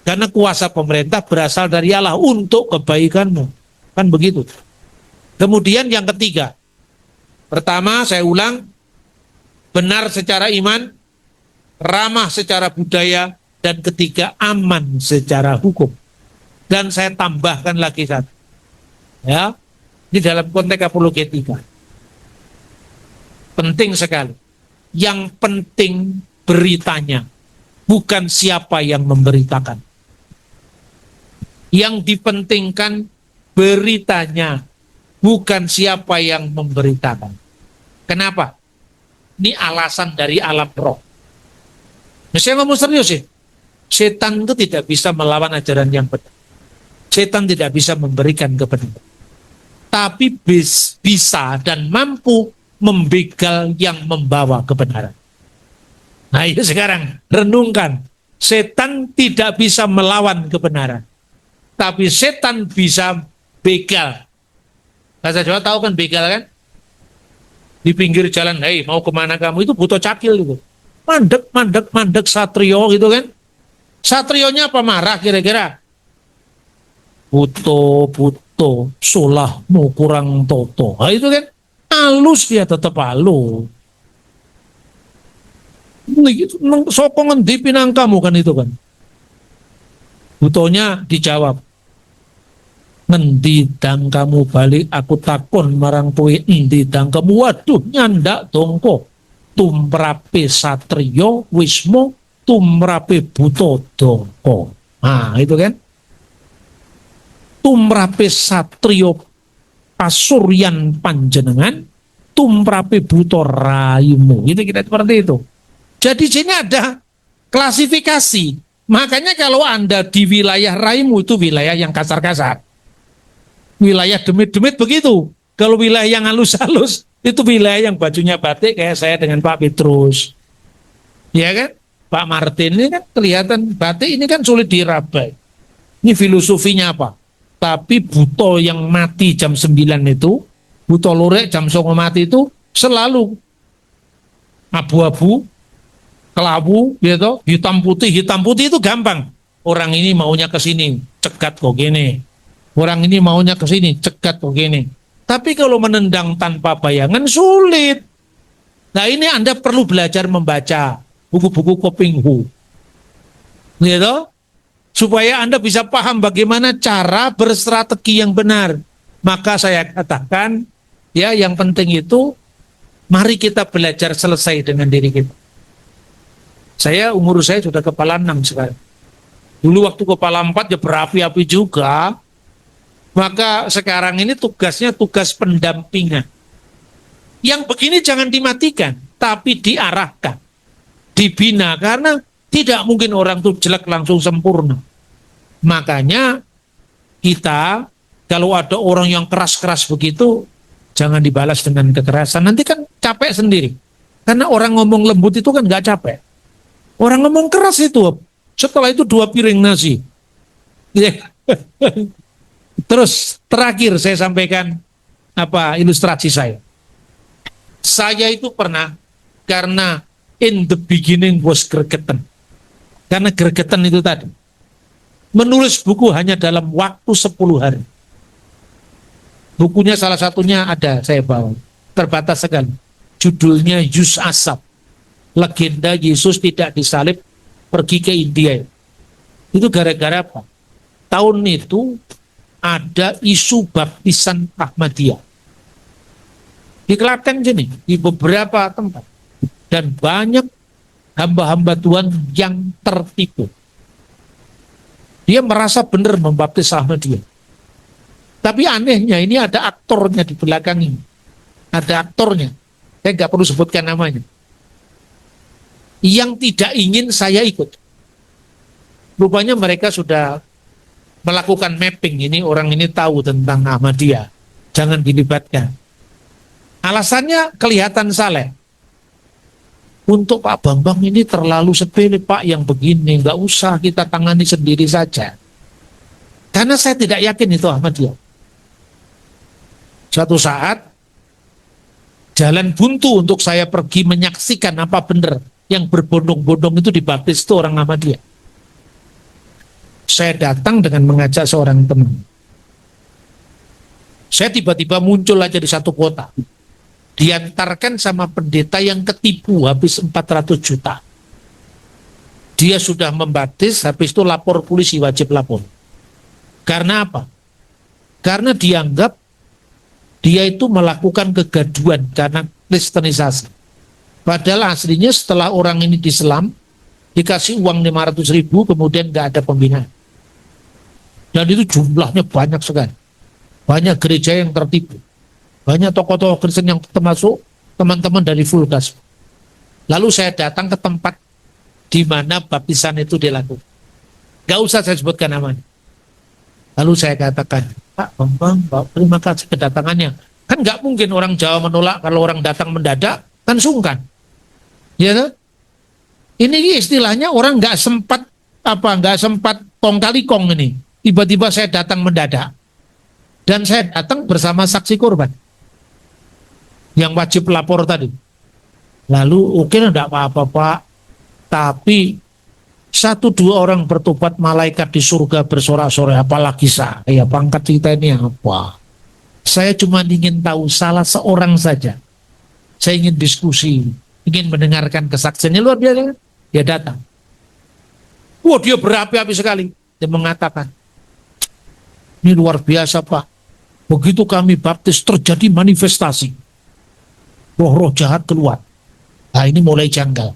Karena kuasa pemerintah berasal dari Allah untuk kebaikanmu. Kan begitu. Kemudian yang ketiga. Pertama, saya ulang. Benar secara iman. Ramah secara budaya. Dan ketiga, aman secara hukum. Dan saya tambahkan lagi satu. Ya, ini dalam konteks apologetika. Penting sekali. Yang penting beritanya. Bukan siapa yang memberitakan. Yang dipentingkan beritanya, bukan siapa yang memberitakan. Kenapa? Ini alasan dari alam roh. Nah, saya ngomong serius sih. Setan itu tidak bisa melawan ajaran yang benar. Setan tidak bisa memberikan kebenaran. Tapi bisa dan mampu membegal yang membawa kebenaran. Nah, itu sekarang renungkan. Setan tidak bisa melawan kebenaran. Tapi setan bisa begal. Bahasa Jawa tahu kan begal kan? Di pinggir jalan, hei mau kemana kamu? Itu butuh cakil itu. Mandek satrio gitu kan? Satrionya apa marah kira-kira? Buto, solahmu kurang toto. Nah, itu kan halus, dia tetap halus. Sokongan di pinang kamu kan itu kan. Butonya dijawab. Ngendi dang kamu balik aku takon marang kowe endi dang kamu. Waduh nyandak dongko. Tumrape satrio wismo tumrape buto dongko. Nah itu kan. Tumrape satrio pasuryan panjenengan tumrape buto raimu. Itu kita seperti itu. Jadi sini ada klasifikasi. Makanya kalau Anda di wilayah raimu itu wilayah yang kasar-kasar. Wilayah demit-demit begitu. Kalau wilayah yang halus-halus itu wilayah yang bajunya batik kayak saya dengan Pak Petrus. Ya kan? Pak Martin ini kan kelihatan batik ini kan sulit dirabai. Ini filosofinya apa? Tapi buto yang mati jam 9 itu, buto lorek jam 9 mati itu selalu abu-abu, kelabu, gitu, hitam putih itu gampang. Orang ini maunya ke sini, cegat kok gini. Orang ini maunya ke sini, cegat kok gini. Tapi kalau menendang tanpa bayangan sulit. Nah ini Anda perlu belajar membaca buku-buku Koping Hu. Gitu? Supaya Anda bisa paham bagaimana cara berstrategi yang benar. Maka saya katakan, ya yang penting itu, mari kita belajar selesai dengan diri kita. Umur saya sudah kepala 6 sekarang. Dulu waktu kepala 4 ya berapi-api juga. Maka sekarang ini tugasnya tugas pendampingan. Yang begini jangan dimatikan, tapi diarahkan, dibina, karena tidak mungkin orang itu jelek langsung sempurna. Makanya kita kalau ada orang yang keras-keras begitu, jangan dibalas dengan kekerasan. Nanti kan capek sendiri. Karena orang ngomong lembut itu kan nggak capek. Orang ngomong keras itu, setelah itu 2 piring nasi. Terus terakhir saya sampaikan ilustrasi saya. Saya itu pernah, karena in the beginning was gregetan. Karena gregetan itu tadi. Menulis buku hanya dalam waktu 10 hari. Bukunya salah satunya ada, saya bawa. Terbatas sekali. Judulnya Yus Asap. Legenda Yesus tidak disalib pergi ke India. Itu gara-gara apa? Tahun itu ada isu baptisan Ahmadiyah. Di Klaten sini, di beberapa tempat. Dan banyak hamba-hamba Tuhan yang tertipu. Dia merasa benar membaptis Ahmadiyah. Tapi anehnya ini ada aktornya di belakang ini. Ada aktornya. Saya nggak perlu sebutkan namanya. Yang tidak ingin saya ikut. Rupanya mereka sudah melakukan mapping. Ini orang ini tahu tentang Ahmadiyah. Jangan dilibatkan. Alasannya kelihatan saleh. Untuk Pak Bambang ini terlalu sepele Pak yang begini. Nggak usah kita tangani sendiri saja. Karena saya tidak yakin itu Ahmadiyah. Suatu saat jalan buntu untuk saya pergi menyaksikan apa benar yang berbondong-bondong itu dibaptis itu orang Ahmadiyah. Saya datang dengan mengajak seorang teman. Saya tiba-tiba muncul aja di satu kota. Diantarkan sama pendeta yang ketipu habis 400 juta. Dia sudah membaptis, habis itu lapor polisi, wajib lapor. Karena apa? Karena dianggap dia itu melakukan kegaduhan karena kristenisasi. Padahal aslinya setelah orang ini diselam, dikasih uang 500.000, kemudian nggak ada pembinaan. Dan itu jumlahnya banyak sekali. Banyak gereja yang tertipu. Banyak tokoh-tokoh Kristen yang termasuk teman-teman dari Full Gospel. Lalu saya datang ke tempat di mana baptisan itu dilakukan. Gak usah saya sebutkan namanya. Lalu saya katakan, Pak Bambang, terima kasih kedatangannya. Kan nggak mungkin orang Jawa menolak kalau orang datang mendadak, kan sungkan. Ya kan? Ini istilahnya orang nggak sempat kong kali kong ini. Tiba-tiba saya datang mendadak. Dan saya datang bersama saksi korban. Yang wajib lapor tadi. Lalu oke, enggak apa-apa Pak. Tapi 1-2 orang bertobat, malaikat di surga bersorak-sorai. Apalagi saya, pangkat kita ini apa? Saya cuma ingin tahu salah seorang saja. Saya ingin diskusi, ingin mendengarkan kesaksiannya, luar biasa. Dia datang. Wah, dia berapi-api sekali. Dia mengatakan, ini luar biasa Pak. Begitu kami baptis terjadi manifestasi. Roh-roh jahat keluar. Nah, ini mulai janggal.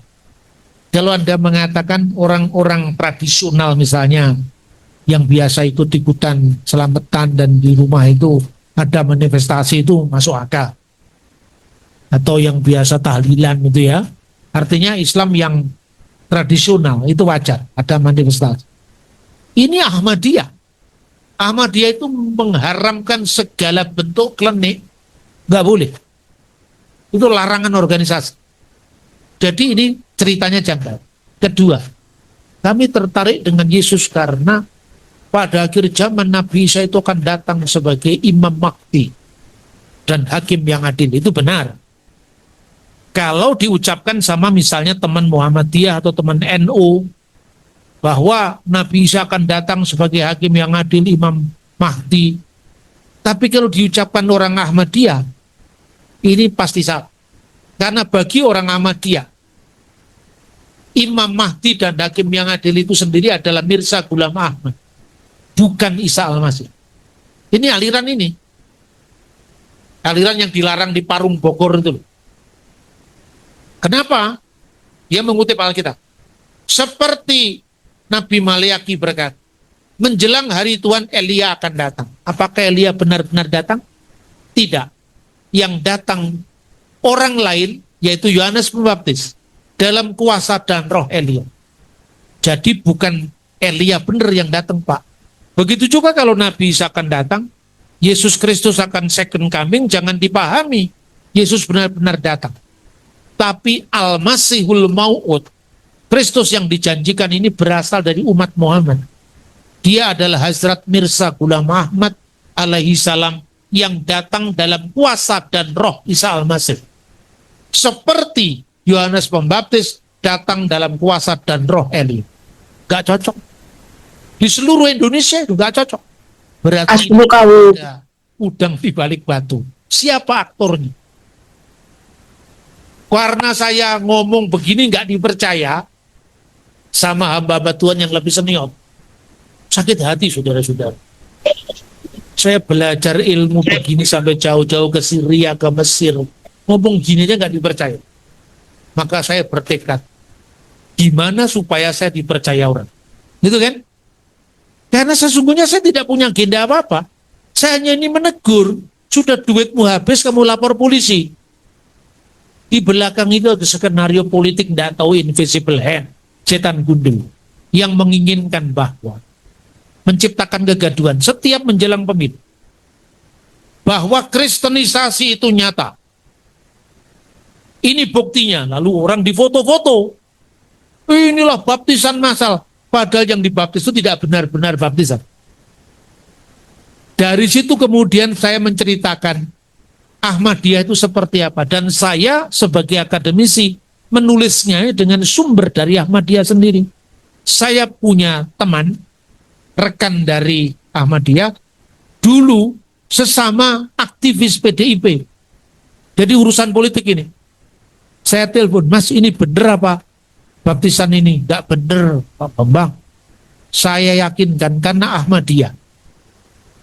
Kalau Anda mengatakan orang-orang tradisional misalnya, yang biasa ikut-ikutan selamatan dan di rumah itu ada manifestasi, itu masuk akal. Atau yang biasa tahlilan gitu ya. Artinya Islam yang tradisional itu wajar, ada manifestasi. Ini Ahmadiyah. Ahmadiyah itu mengharamkan segala bentuk klinik. Nggak boleh. Itu larangan organisasi. Jadi ini ceritanya janggal. Kedua, kami tertarik dengan Yesus karena pada akhir zaman Nabi Isa itu akan datang sebagai Imam Mahdi dan Hakim yang adil. Itu benar. Kalau diucapkan sama misalnya teman Muhammadiyah atau teman NU bahwa Nabi Isa akan datang sebagai Hakim yang adil, Imam Mahdi. Tapi kalau diucapkan orang Ahmadiyah, ini pasti salah. Karena bagi orang Ahmadiyah, Imam Mahdi dan Hakim yang adil itu sendiri adalah Mirza Ghulam Ahmad, bukan Isa Al-Masih. Ini aliran ini. Aliran yang dilarang di Parung Bogor itu. Kenapa? Dia mengutip Alkitab. Seperti Nabi Maleaki berkata, menjelang hari Tuhan Elia akan datang. Apakah Elia benar-benar datang? Tidak. Yang datang orang lain, yaitu Yohanes Pembaptis, dalam kuasa dan roh Elia. Jadi bukan Elia benar yang datang Pak. Begitu juga kalau Nabi Isa akan datang, Yesus Kristus akan second coming, jangan dipahami Yesus benar-benar datang. Tapi Al-Masihul Mau'ud, Kristus yang dijanjikan ini berasal dari umat Muhammad. Dia adalah Hazrat Mirza Ghulam Ahmad alaihi salam yang datang dalam kuasa dan roh Isa al-Masih. Seperti Yohanes Pembaptis datang dalam kuasa dan roh Eli. Gak cocok. Di seluruh Indonesia itu gak cocok. Berarti ada udang di balik batu. Siapa aktornya? Karena saya ngomong begini gak dipercaya sama hamba-hamba Tuhan yang lebih senior. Sakit hati saudara-saudara. Saya belajar ilmu begini sampai jauh-jauh ke Syria, ke Mesir. Ngomong gini aja nggak dipercaya. Maka saya bertekad, gimana supaya saya dipercaya orang? Gitu kan? Karena sesungguhnya saya tidak punya agenda apa-apa. Saya hanya ini menegur, sudah duitmu habis kamu lapor polisi. Di belakang itu ada skenario politik tidak tahu invisible hand, setan gundul, yang menginginkan bahwa menciptakan kegaduhan setiap menjelang pemilu. Bahwa kristenisasi itu nyata. Ini buktinya. Lalu orang difoto-foto. Inilah baptisan massal. Padahal yang dibaptis itu tidak benar-benar baptisan. Dari situ kemudian saya menceritakan Ahmadiyah itu seperti apa. Dan saya sebagai akademisi menulisnya dengan sumber dari Ahmadiyah sendiri. Saya punya teman, rekan dari Ahmadiyah, dulu sesama aktivis PDIP. Jadi urusan politik ini. Saya telepon, Mas ini bener apa baptisan ini? Enggak bener, Pak Bambang. Saya yakinkan karena Ahmadiyah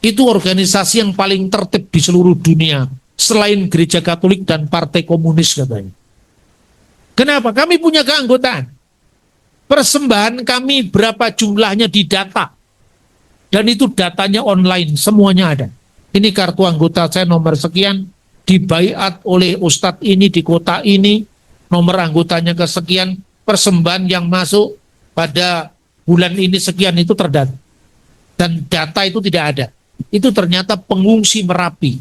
itu organisasi yang paling tertib di seluruh dunia. Selain gereja Katolik dan partai komunis katanya. Kenapa? Kami punya keanggotaan. Persembahan kami berapa jumlahnya di data. Dan itu datanya online, semuanya ada. Ini kartu anggota saya nomor sekian, dibaiat oleh ustadz ini di kota ini, nomor anggotanya kesekian, persembahan yang masuk pada bulan ini sekian itu terdata. Dan data itu tidak ada. Itu ternyata pengungsi Merapi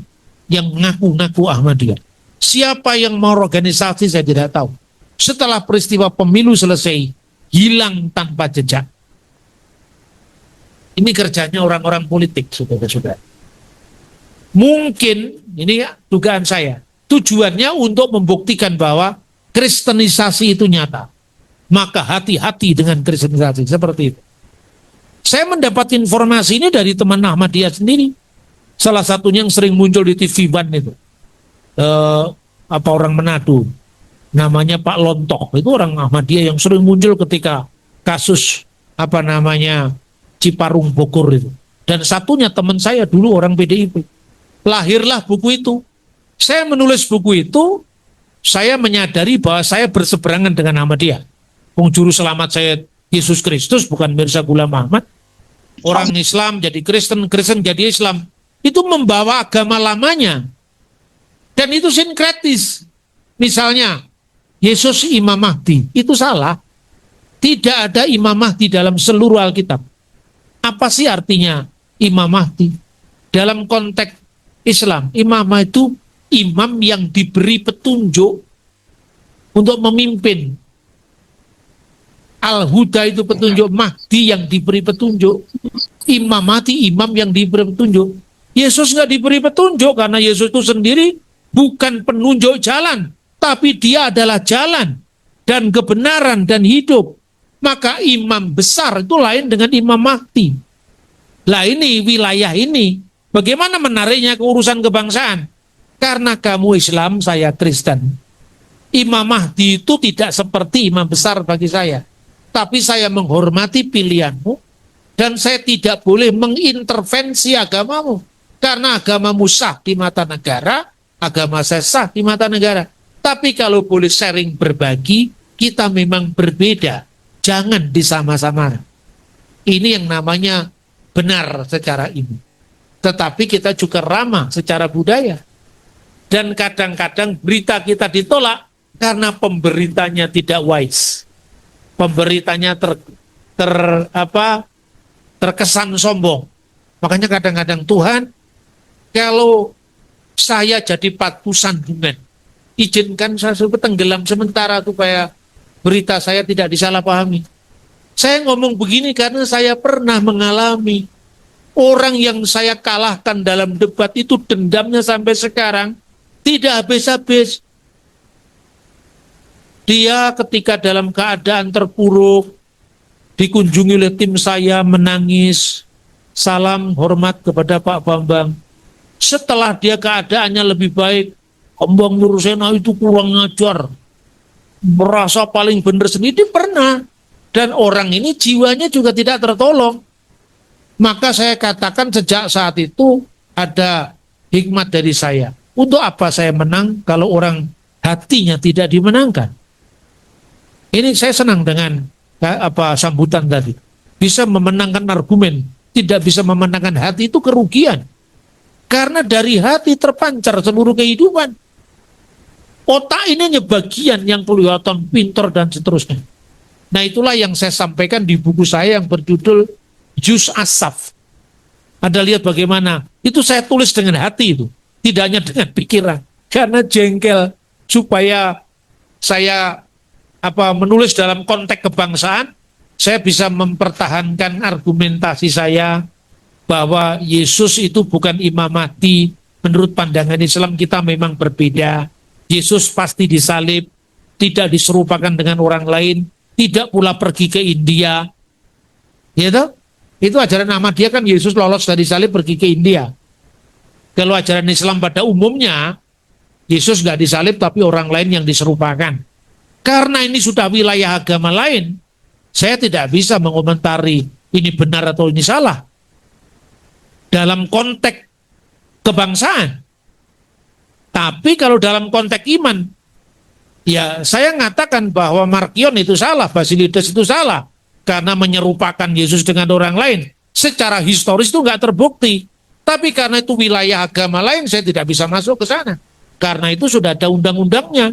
yang ngaku-ngaku Ahmadiyah. Siapa yang mau organisasi saya tidak tahu. Setelah peristiwa pemilu selesai, hilang tanpa jejak. Ini kerjanya orang-orang politik, saudara-saudara. Mungkin, ini dugaan saya, tujuannya untuk membuktikan bahwa kristenisasi itu nyata. Maka hati-hati dengan kristenisasi, seperti itu. Saya mendapat informasi ini dari teman Ahmadiyah sendiri. Salah satunya yang sering muncul di TV One itu. Orang Manado. Namanya Pak Lontok. Itu orang Ahmadiyah yang sering muncul ketika kasus Ciparung Bogor itu. Dan satunya teman saya dulu orang PDIP. Lahirlah buku itu. Saya menulis buku itu, saya menyadari bahwa saya berseberangan dengan Ahmadiyah. Juru selamat saya Yesus Kristus, bukan Mirza Ghulam Ahmad. Orang Islam jadi Kristen, Kristen jadi Islam. Itu membawa agama lamanya. Dan itu sinkretis. Misalnya, Yesus Imam Mahdi, itu salah. Tidak ada Imam Mahdi dalam seluruh Alkitab. Apa sih artinya Imam Mahdi? Dalam konteks Islam, Imam itu imam yang diberi petunjuk untuk memimpin. Al-Huda itu petunjuk, Mahdi yang diberi petunjuk. Imam Mahdi, imam yang diberi petunjuk. Yesus nggak diberi petunjuk karena Yesus itu sendiri bukan penunjuk jalan, tapi dia adalah jalan dan kebenaran dan hidup. Maka imam besar itu lain dengan Imam Mahdi. Lah ini wilayah ini, bagaimana menariknya ke urusan kebangsaan? Karena kamu Islam, saya Kristen. Imam Mahdi itu tidak seperti imam besar bagi saya. Tapi saya menghormati pilihanmu dan saya tidak boleh mengintervensi agamamu. Karena agamamu sah di mata negara, agama saya sah di mata negara. Tapi kalau boleh sharing berbagi, kita memang berbeda. Jangan disama-samakan. Ini yang namanya benar secara ini. Tetapi kita juga ramah secara budaya. Dan kadang-kadang berita kita ditolak karena pemberitanya tidak wise. Pemberitanya terkesan sombong. Makanya kadang-kadang Tuhan, kalau saya jadi patu sandungan, izinkan saya tenggelam sementara supaya berita saya tidak disalahpahami. Saya ngomong begini karena saya pernah mengalami Orang yang saya kalahkan dalam debat itu dendamnya sampai sekarang tidak habis-habis. Dia ketika dalam keadaan terpuruk, dikunjungi oleh tim saya, menangis, salam hormat kepada Pak Bambang. Setelah dia keadaannya lebih baik, Bambang Nurusena itu kurang ngajar, merasa paling benar sendiri, pernah. Dan orang ini jiwanya juga tidak tertolong. Maka saya katakan sejak saat itu ada hikmat dari saya. Untuk apa saya menang kalau orang hatinya tidak dimenangkan? Ini saya senang dengan sambutan tadi. Bisa memenangkan argumen, tidak bisa memenangkan hati itu kerugian. Karena dari hati terpancar seluruh kehidupan. Otak ini hanya bagian yang kelihatan pintar dan seterusnya. Nah, itulah yang saya sampaikan di buku saya yang berjudul Juz Asaf. Ada lihat bagaimana? Itu saya tulis dengan hati itu. Tidak hanya dengan pikiran. Karena jengkel supaya saya menulis dalam konteks kebangsaan, saya bisa mempertahankan argumentasi saya bahwa Yesus itu bukan Imam Mahdi. Menurut pandangan Islam kita memang berbeda. Yesus pasti disalib, tidak diserupakan dengan orang lain, tidak pula pergi ke India. Gitu? Itu ajaran Ahmadiyah kan Yesus lolos dari salib pergi ke India. Kalau ajaran Islam pada umumnya, Yesus nggak disalib tapi orang lain yang diserupakan. Karena ini sudah wilayah agama lain, saya tidak bisa mengomentari ini benar atau ini salah. Dalam konteks kebangsaan. Tapi kalau dalam konteks iman, ya saya mengatakan bahwa Markion itu salah, Basilides itu salah. Karena menyerupakan Yesus dengan orang lain. Secara historis itu nggak terbukti. Tapi karena itu wilayah agama lain, saya tidak bisa masuk ke sana. Karena itu sudah ada undang-undangnya.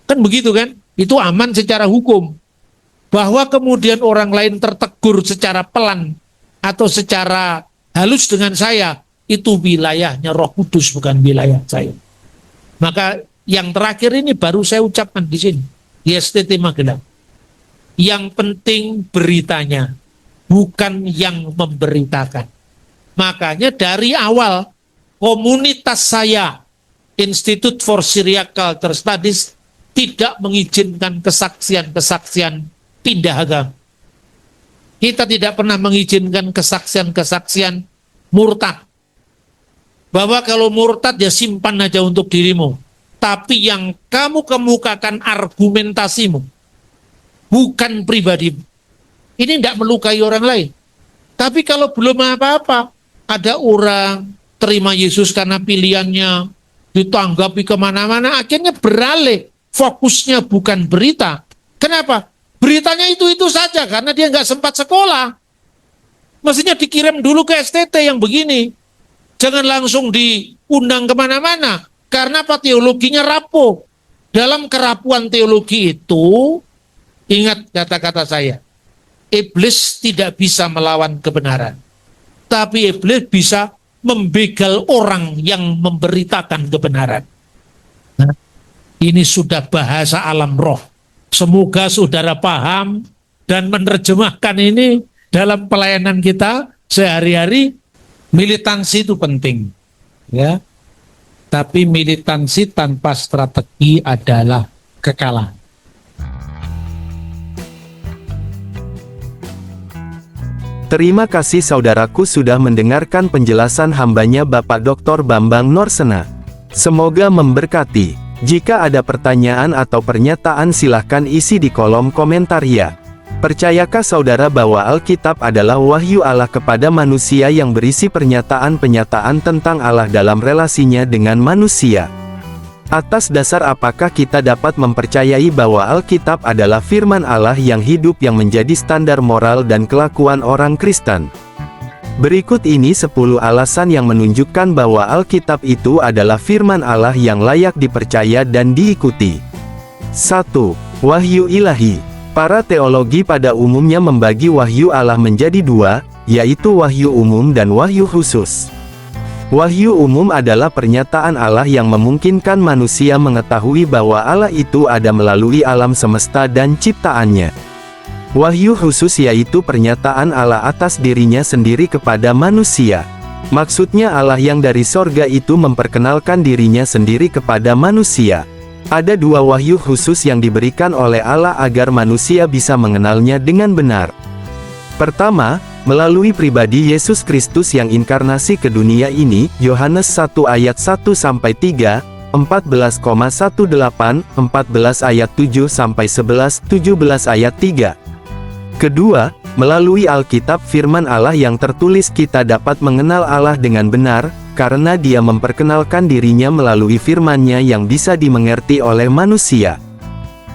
Kan begitu kan? Itu aman secara hukum. Bahwa kemudian orang lain tertegur secara pelan atau secara halus dengan saya, itu wilayahnya Roh Kudus, bukan wilayah saya. Maka yang terakhir ini baru saya ucapkan di sini. Di STT Magelang. Yang penting beritanya, bukan yang memberitakan. Makanya dari awal komunitas saya, Institute for Syriac Culture Studies, tidak mengizinkan kesaksian-kesaksian pindah agama. Kita tidak pernah mengizinkan kesaksian-kesaksian murtad. Bahwa kalau murtad ya simpan aja untuk dirimu. Tapi yang kamu kemukakan argumentasimu, bukan pribadi. Ini tidak melukai orang lain. Tapi kalau belum apa-apa, ada orang terima Yesus karena pilihannya, ditanggapi kemana-mana, akhirnya beralih. Fokusnya bukan berita. Kenapa? Beritanya itu-itu saja, karena dia nggak sempat sekolah. Mestinya dikirim dulu ke STT yang begini. Jangan langsung diundang kemana-mana. Karena apa? Teologinya rapuh. Dalam kerapuhan teologi itu, ingat kata-kata saya, iblis tidak bisa melawan kebenaran. Tapi iblis bisa membegal orang yang memberitakan kebenaran. Nah, ini sudah bahasa alam roh. Semoga saudara paham dan menerjemahkan ini dalam pelayanan kita sehari-hari. Militansi itu penting, ya. Tapi militansi tanpa strategi adalah kekalahan. Terima kasih saudaraku sudah mendengarkan penjelasan hambanya Bapak Dr. Bambang Norsena. Semoga memberkati. Jika ada pertanyaan atau pernyataan silahkan isi di kolom komentar ya. Percayakah saudara bahwa Alkitab adalah wahyu Allah kepada manusia yang berisi pernyataan-pernyataan tentang Allah dalam relasinya dengan manusia? Atas dasar apakah kita dapat mempercayai bahwa Alkitab adalah firman Allah yang hidup yang menjadi standar moral dan kelakuan orang Kristen? Berikut ini 10 alasan yang menunjukkan bahwa Alkitab itu adalah firman Allah yang layak dipercaya dan diikuti. 1. Wahyu ilahi. Para teologi pada umumnya membagi wahyu Allah menjadi dua, yaitu wahyu umum dan wahyu khusus. Wahyu umum adalah pernyataan Allah yang memungkinkan manusia mengetahui bahwa Allah itu ada melalui alam semesta dan ciptaannya. Wahyu khusus yaitu pernyataan Allah atas dirinya sendiri kepada manusia. Maksudnya Allah yang dari sorga itu memperkenalkan dirinya sendiri kepada manusia. Ada dua wahyu khusus yang diberikan oleh Allah agar manusia bisa mengenalnya dengan benar. Pertama, melalui pribadi Yesus Kristus yang inkarnasi ke dunia ini, Yohanes 1 ayat 1-3, 14,18, 14 ayat 7-11, 17 ayat 3. Kedua, melalui Alkitab firman Allah yang tertulis kita dapat mengenal Allah dengan benar, karena Dia memperkenalkan dirinya melalui firman-Nya yang bisa dimengerti oleh manusia.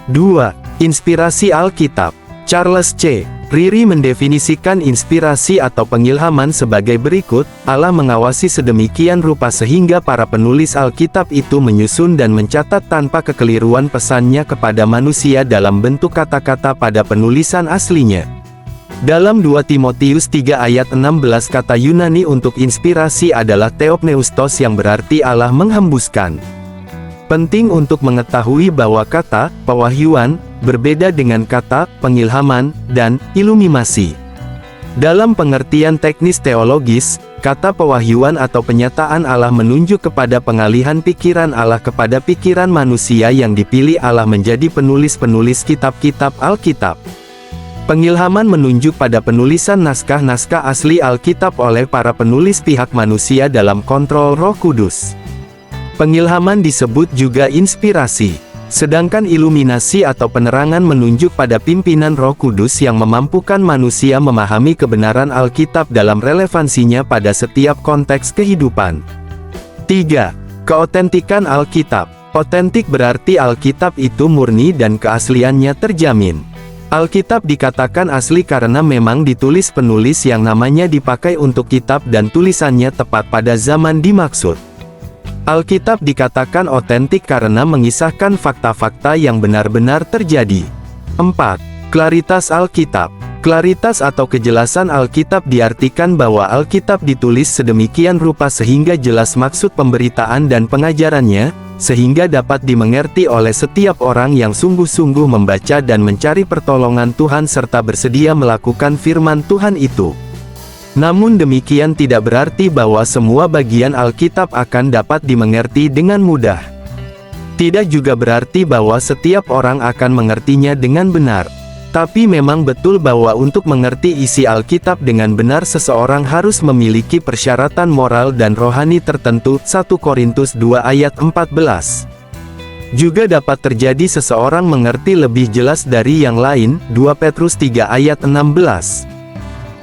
2. Inspirasi Alkitab. Charles C. Ryrie mendefinisikan inspirasi atau pengilhaman sebagai berikut, Allah mengawasi sedemikian rupa sehingga para penulis Alkitab itu menyusun dan mencatat tanpa kekeliruan pesannya kepada manusia dalam bentuk kata-kata pada penulisan aslinya. Dalam 2 Timotius 3 ayat 16 kata Yunani untuk inspirasi adalah theopneustos yang berarti Allah menghembuskan. Penting untuk mengetahui bahwa kata pewahyuan berbeda dengan kata pengilhaman dan iluminasi. Dalam pengertian teknis teologis, kata pewahyuan atau penyataan Allah menunjuk kepada pengalihan pikiran Allah kepada pikiran manusia yang dipilih Allah menjadi penulis-penulis kitab-kitab Alkitab. Pengilhaman menunjuk pada penulisan naskah-naskah asli Alkitab oleh para penulis pihak manusia dalam kontrol Roh Kudus. Pengilhaman disebut juga inspirasi, sedangkan iluminasi atau penerangan menunjuk pada pimpinan Roh Kudus yang memampukan manusia memahami kebenaran Alkitab dalam relevansinya pada setiap konteks kehidupan. 3. Keotentikan Alkitab. Otentik berarti Alkitab itu murni dan keasliannya terjamin. Alkitab dikatakan asli karena memang ditulis penulis yang namanya dipakai untuk kitab dan tulisannya tepat pada zaman dimaksud. Alkitab dikatakan otentik karena mengisahkan fakta-fakta yang benar-benar terjadi. 4. Klaritas Alkitab. Klaritas atau kejelasan Alkitab diartikan bahwa Alkitab ditulis sedemikian rupa sehingga jelas maksud pemberitaan dan pengajarannya, sehingga dapat dimengerti oleh setiap orang yang sungguh-sungguh membaca dan mencari pertolongan Tuhan serta bersedia melakukan firman Tuhan itu. Namun demikian tidak berarti bahwa semua bagian Alkitab akan dapat dimengerti dengan mudah. Tidak juga berarti bahwa setiap orang akan mengertinya dengan benar. Tapi memang betul bahwa untuk mengerti isi Alkitab dengan benar seseorang harus memiliki persyaratan moral dan rohani tertentu. 1 Korintus 2 ayat 14. Juga dapat terjadi seseorang mengerti lebih jelas dari yang lain. 2 Petrus 3 ayat 16.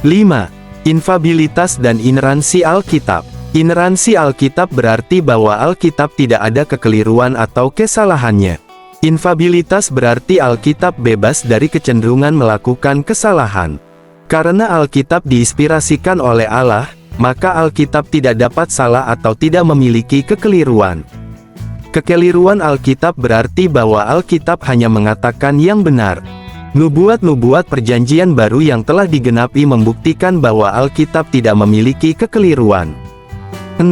5. Infabilitas dan ineransi Alkitab. Ineransi Alkitab berarti bahwa Alkitab tidak ada kekeliruan atau kesalahannya. Infabilitas berarti Alkitab bebas dari kecenderungan melakukan kesalahan. Karena Alkitab diinspirasikan oleh Allah, maka Alkitab tidak dapat salah atau tidak memiliki kekeliruan. Kekeliruan Alkitab berarti bahwa Alkitab hanya mengatakan yang benar. Nubuat-nubuat perjanjian baru yang telah digenapi membuktikan bahwa Alkitab tidak memiliki kekeliruan. 6.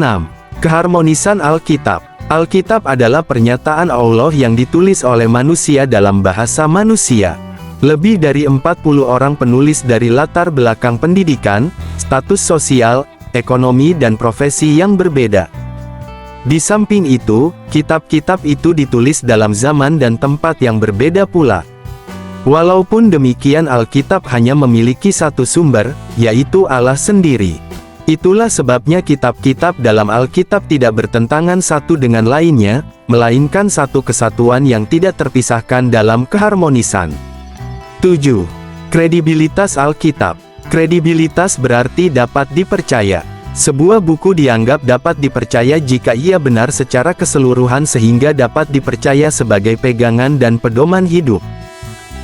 Keharmonisan Alkitab. Alkitab adalah pernyataan Allah yang ditulis oleh manusia dalam bahasa manusia. Lebih dari 40 orang penulis dari latar belakang pendidikan, status sosial, ekonomi dan profesi yang berbeda. Di samping itu, kitab-kitab itu ditulis dalam zaman dan tempat yang berbeda pula. Walaupun demikian Alkitab hanya memiliki satu sumber, yaitu Allah sendiri. Itulah sebabnya kitab-kitab dalam Alkitab tidak bertentangan satu dengan lainnya, melainkan satu kesatuan yang tidak terpisahkan dalam keharmonisan. 7. Kredibilitas Alkitab. Kredibilitas berarti dapat dipercaya. Sebuah buku dianggap dapat dipercaya jika ia benar secara keseluruhan sehingga dapat dipercaya sebagai pegangan dan pedoman hidup.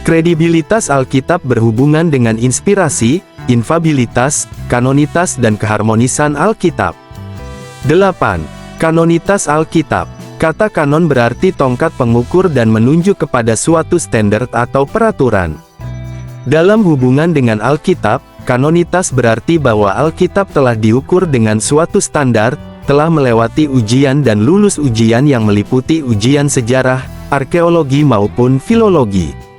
Kredibilitas Alkitab berhubungan dengan inspirasi, infabilitas, kanonitas dan keharmonisan Alkitab. 8. Kanonitas Alkitab. Kata kanon berarti tongkat pengukur dan menunjuk kepada suatu standar atau peraturan. Dalam hubungan dengan Alkitab, kanonitas berarti bahwa Alkitab telah diukur dengan suatu standar, telah melewati ujian dan lulus ujian yang meliputi ujian sejarah, arkeologi maupun filologi.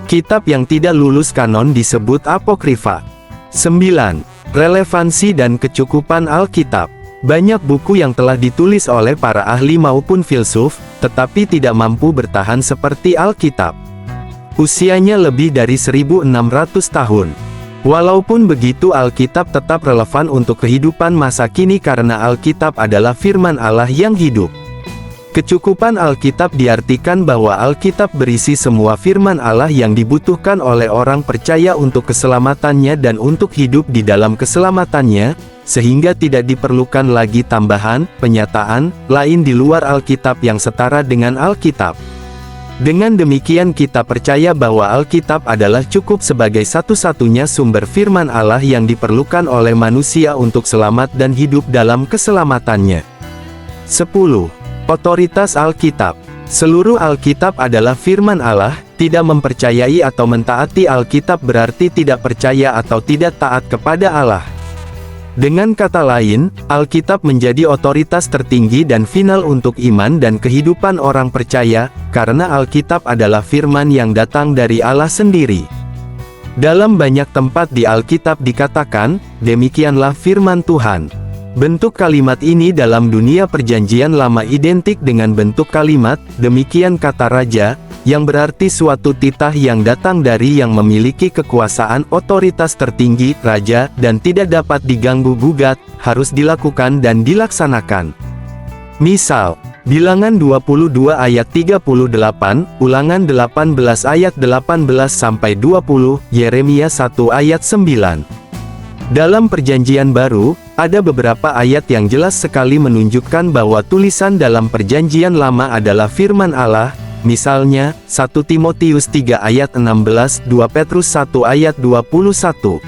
Kitab yang tidak lulus kanon disebut apokrifa. 9. Relevansi dan kecukupan Alkitab. Banyak buku yang telah ditulis oleh para ahli maupun filsuf, tetapi tidak mampu bertahan seperti Alkitab. Usianya lebih dari 1600 tahun. Walaupun begitu, Alkitab tetap relevan untuk kehidupan masa kini karena Alkitab adalah firman Allah yang hidup. Kecukupan Alkitab diartikan bahwa Alkitab berisi semua firman Allah yang dibutuhkan oleh orang percaya untuk keselamatannya dan untuk hidup di dalam keselamatannya, sehingga tidak diperlukan lagi tambahan, penyataan, lain di luar Alkitab yang setara dengan Alkitab. Dengan demikian kita percaya bahwa Alkitab adalah cukup sebagai satu-satunya sumber firman Allah yang diperlukan oleh manusia untuk selamat dan hidup dalam keselamatannya. 10. Otoritas Alkitab. Seluruh Alkitab adalah firman Allah. Tidak mempercayai atau mentaati Alkitab berarti tidak percaya atau tidak taat kepada Allah. Dengan kata lain, Alkitab menjadi otoritas tertinggi dan final untuk iman dan kehidupan orang percaya, karena Alkitab adalah firman yang datang dari Allah sendiri. Dalam banyak tempat di Alkitab dikatakan, demikianlah firman Tuhan. Bentuk kalimat ini dalam dunia perjanjian lama identik dengan bentuk kalimat, demikian kata raja, yang berarti suatu titah yang datang dari yang memiliki kekuasaan otoritas tertinggi, raja, dan tidak dapat diganggu-gugat, harus dilakukan dan dilaksanakan. Misal, Bilangan 22 ayat 38, Ulangan 18 ayat 18-20, Yeremia 1 ayat 9. Dalam Perjanjian Baru, ada beberapa ayat yang jelas sekali menunjukkan bahwa tulisan dalam Perjanjian Lama adalah firman Allah, misalnya, 1 Timotius 3 ayat 16, 2 Petrus 1 ayat 21.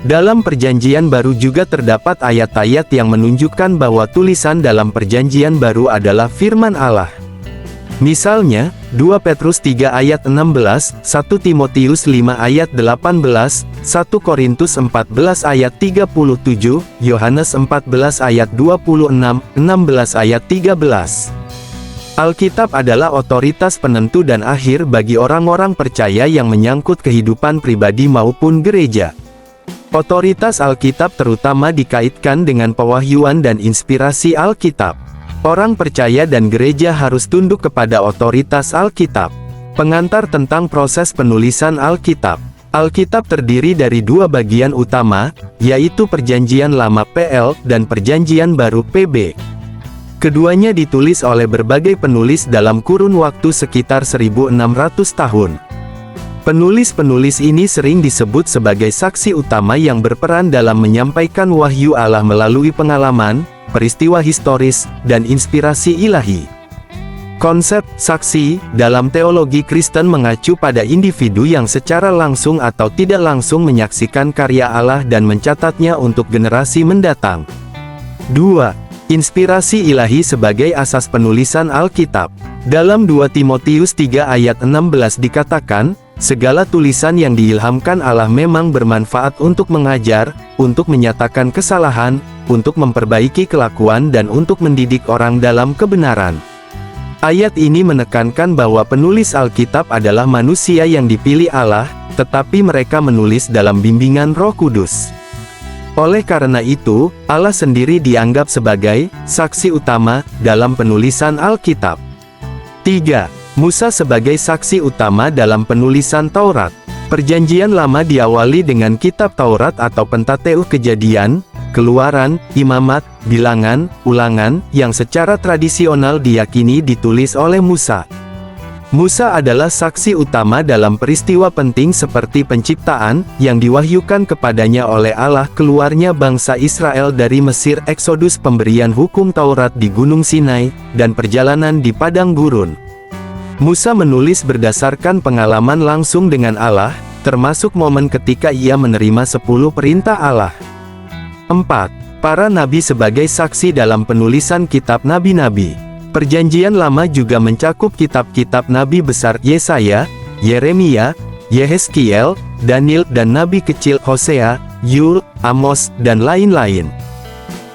Dalam Perjanjian Baru juga terdapat ayat-ayat yang menunjukkan bahwa tulisan dalam Perjanjian Baru adalah firman Allah. Misalnya, 2 Petrus 3 ayat 16, 1 Timotius 5 ayat 18, 1 Korintus 14 ayat 37, Yohanes 14 ayat 26, 16 ayat 13. Alkitab adalah otoritas penentu dan akhir bagi orang-orang percaya yang menyangkut kehidupan pribadi maupun gereja. Otoritas Alkitab terutama dikaitkan dengan pewahyuan dan inspirasi Alkitab. Orang percaya dan gereja harus tunduk kepada otoritas Alkitab. Pengantar tentang proses penulisan Alkitab. Alkitab terdiri dari dua bagian utama, yaitu Perjanjian Lama PL dan Perjanjian Baru PB. Keduanya ditulis oleh berbagai penulis dalam kurun waktu sekitar 1600 tahun. Penulis-penulis ini sering disebut sebagai saksi utama yang berperan dalam menyampaikan wahyu Allah melalui pengalaman, peristiwa historis, dan inspirasi ilahi. Konsep saksi dalam teologi Kristen mengacu pada individu yang secara langsung atau tidak langsung menyaksikan karya Allah dan mencatatnya untuk generasi mendatang. 2. Inspirasi ilahi sebagai asas penulisan Alkitab. Dalam 2 Timotius 3 ayat 16 dikatakan, segala tulisan yang diilhamkan Allah memang bermanfaat untuk mengajar, untuk menyatakan kesalahan, untuk memperbaiki kelakuan dan untuk mendidik orang dalam kebenaran. Ayat ini menekankan bahwa penulis Alkitab adalah manusia yang dipilih Allah, tetapi mereka menulis dalam bimbingan Roh Kudus. Oleh karena itu, Allah sendiri dianggap sebagai saksi utama dalam penulisan Alkitab. 3. Musa sebagai saksi utama dalam penulisan Taurat. Perjanjian Lama diawali dengan kitab Taurat atau Pentateuch, Kejadian, Keluaran, Imamat, Bilangan, Ulangan, yang secara tradisional diyakini ditulis oleh Musa. Musa adalah saksi utama dalam peristiwa penting seperti penciptaan, yang diwahyukan kepadanya oleh Allah, keluarnya bangsa Israel dari Mesir, Eksodus, pemberian hukum Taurat di Gunung Sinai, dan perjalanan di padang gurun. Musa menulis berdasarkan pengalaman langsung dengan Allah, termasuk momen ketika ia menerima 10 perintah Allah. 4. Para nabi sebagai saksi dalam penulisan kitab nabi-nabi. Perjanjian Lama juga mencakup kitab-kitab nabi besar Yesaya, Yeremia, Yehezkiel, Daniel, dan nabi kecil Hosea, Yul, Amos, dan lain-lain.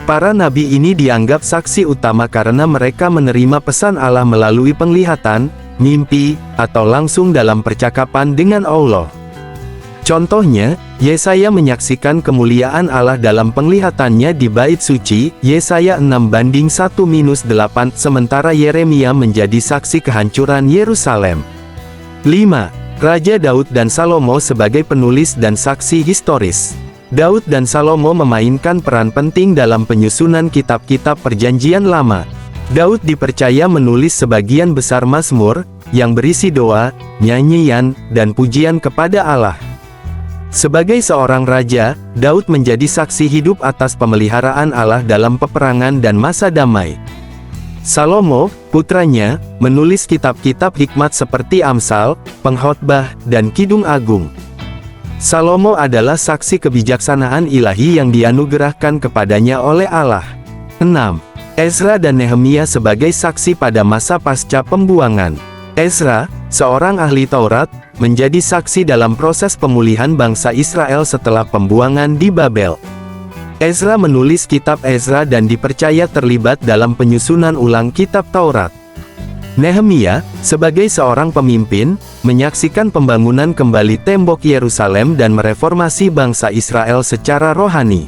Para nabi ini dianggap saksi utama karena mereka menerima pesan Allah melalui penglihatan, mimpi, atau langsung dalam percakapan dengan Allah. Contohnya, Yesaya menyaksikan kemuliaan Allah dalam penglihatannya di bait suci, Yesaya 6:1-8, sementara Yeremia menjadi saksi kehancuran Yerusalem. 5. Raja Daud dan Salomo sebagai penulis dan saksi historis. Daud dan Salomo memainkan peran penting dalam penyusunan kitab-kitab Perjanjian Lama. Daud dipercaya menulis sebagian besar mazmur, yang berisi doa, nyanyian, dan pujian kepada Allah. Sebagai seorang raja, Daud menjadi saksi hidup atas pemeliharaan Allah dalam peperangan dan masa damai. Salomo, putranya, menulis kitab-kitab hikmat seperti Amsal, Pengkhotbah, dan Kidung Agung. Salomo adalah saksi kebijaksanaan ilahi yang dianugerahkan kepadanya oleh Allah. 6. Ezra dan Nehemia sebagai saksi pada masa pasca pembuangan. Ezra, seorang ahli Taurat, menjadi saksi dalam proses pemulihan bangsa Israel setelah pembuangan di Babel. Ezra menulis kitab Ezra dan dipercaya terlibat dalam penyusunan ulang kitab Taurat. Nehemia, sebagai seorang pemimpin, menyaksikan pembangunan kembali tembok Yerusalem dan mereformasi bangsa Israel secara rohani.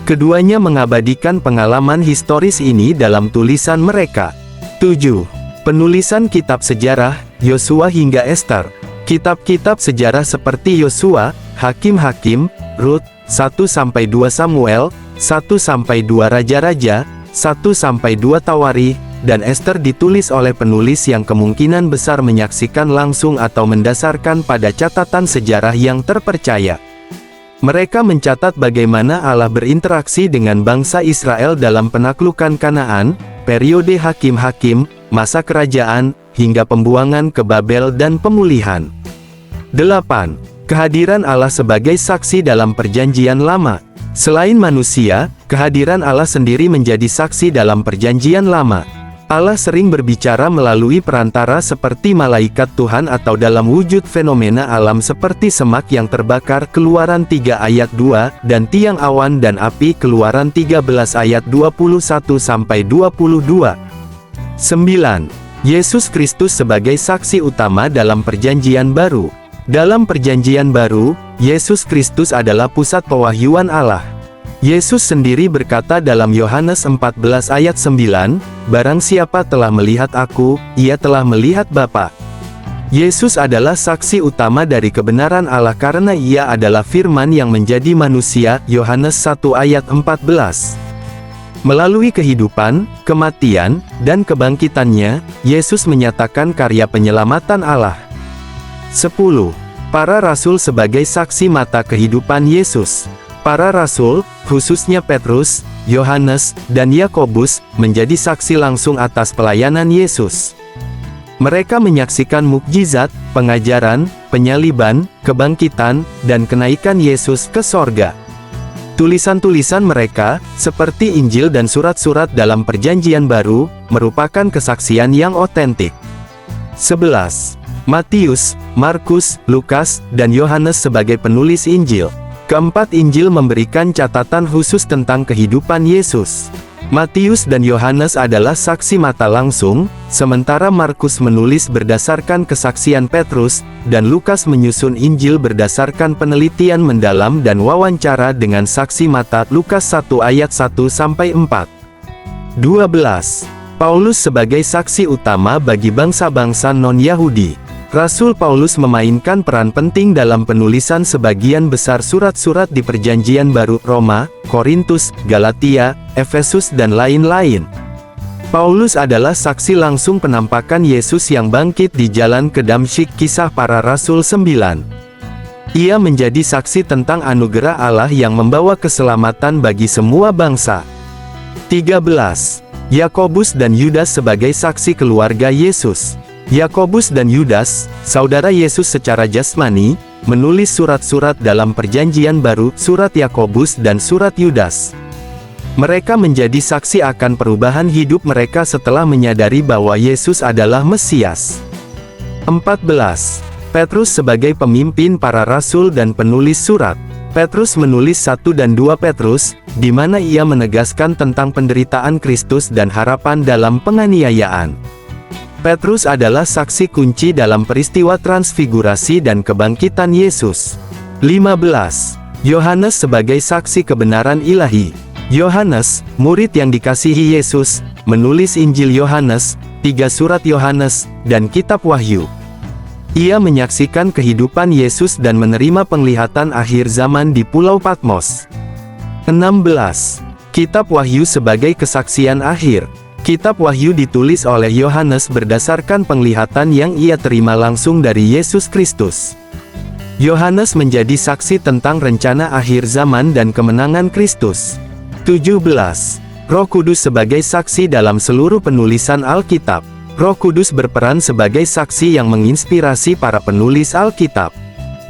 Keduanya mengabadikan pengalaman historis ini dalam tulisan mereka. 7. Penulisan kitab sejarah, Yosua hingga Ester. Kitab-kitab sejarah seperti Yosua, Hakim-Hakim, Rut, 1-2 Samuel, 1-2 Raja-Raja, 1-2 Tawarikh, dan Ester ditulis oleh penulis yang kemungkinan besar menyaksikan langsung atau mendasarkan pada catatan sejarah yang terpercaya. Mereka mencatat bagaimana Allah berinteraksi dengan bangsa Israel dalam penaklukan Kanaan, periode hakim-hakim, masa kerajaan, hingga pembuangan ke Babel dan pemulihan. 8. Kehadiran Allah sebagai saksi dalam Perjanjian Lama. Selain manusia, kehadiran Allah sendiri menjadi saksi dalam Perjanjian Lama. Allah sering berbicara melalui perantara seperti malaikat Tuhan atau dalam wujud fenomena alam seperti semak yang terbakar Keluaran 3 ayat 2, dan tiang awan dan api Keluaran 13 ayat 21-22. 9. Yesus Kristus sebagai saksi utama dalam Perjanjian Baru. Dalam Perjanjian Baru, Yesus Kristus adalah pusat pewahyuan Allah. Yesus sendiri berkata dalam Yohanes 14 ayat 9, "Barang siapa telah melihat aku, ia telah melihat Bapa." Yesus adalah saksi utama dari kebenaran Allah karena ia adalah firman yang menjadi manusia, Yohanes 1 ayat 14. Melalui kehidupan, kematian, dan kebangkitannya, Yesus menyatakan karya penyelamatan Allah. 10. Para Rasul sebagai saksi mata kehidupan Yesus. Para Rasul, khususnya Petrus, Yohanes, dan Yakobus, menjadi saksi langsung atas pelayanan Yesus. Mereka menyaksikan mukjizat, pengajaran, penyaliban, kebangkitan, dan kenaikan Yesus ke sorga. Tulisan-tulisan mereka, seperti Injil dan surat-surat dalam Perjanjian Baru, merupakan kesaksian yang otentik. 11. Matius, Markus, Lukas, dan Yohanes sebagai penulis Injil. Keempat Injil memberikan catatan khusus tentang kehidupan Yesus. Matius dan Yohanes adalah saksi mata langsung, sementara Markus menulis berdasarkan kesaksian Petrus, dan Lukas menyusun Injil berdasarkan penelitian mendalam dan wawancara dengan saksi mata. Lukas 1 ayat 1-4. 12. Paulus sebagai saksi utama bagi bangsa-bangsa non-Yahudi. Rasul Paulus memainkan peran penting dalam penulisan sebagian besar surat-surat di Perjanjian Baru, Roma, Korintus, Galatia, Efesus dan lain-lain. Paulus adalah saksi langsung penampakan Yesus yang bangkit di jalan ke Damsyik. Kisah Para Rasul 9. Ia menjadi saksi tentang anugerah Allah yang membawa keselamatan bagi semua bangsa. 13. Yakobus dan Yudas sebagai saksi keluarga Yesus. Yakobus dan Yudas, saudara Yesus secara jasmani, menulis surat-surat dalam Perjanjian Baru, surat Yakobus dan surat Yudas. Mereka menjadi saksi akan perubahan hidup mereka setelah menyadari bahwa Yesus adalah Mesias. 14. Petrus sebagai pemimpin para rasul dan penulis surat. Petrus menulis 1 dan 2 Petrus, di mana ia menegaskan tentang penderitaan Kristus dan harapan dalam penganiayaan. Petrus adalah saksi kunci dalam peristiwa transfigurasi dan kebangkitan Yesus. 15. Yohanes sebagai saksi kebenaran ilahi. Yohanes, murid yang dikasihi Yesus, menulis Injil Yohanes, 3 surat Yohanes, dan Kitab Wahyu. Ia menyaksikan kehidupan Yesus dan menerima penglihatan akhir zaman di Pulau Patmos. 16. Kitab Wahyu sebagai kesaksian akhir. Kitab Wahyu ditulis oleh Yohanes berdasarkan penglihatan yang ia terima langsung dari Yesus Kristus. Yohanes menjadi saksi tentang rencana akhir zaman dan kemenangan Kristus. 17. Roh Kudus sebagai saksi dalam seluruh penulisan Alkitab. Roh Kudus berperan sebagai saksi yang menginspirasi para penulis Alkitab.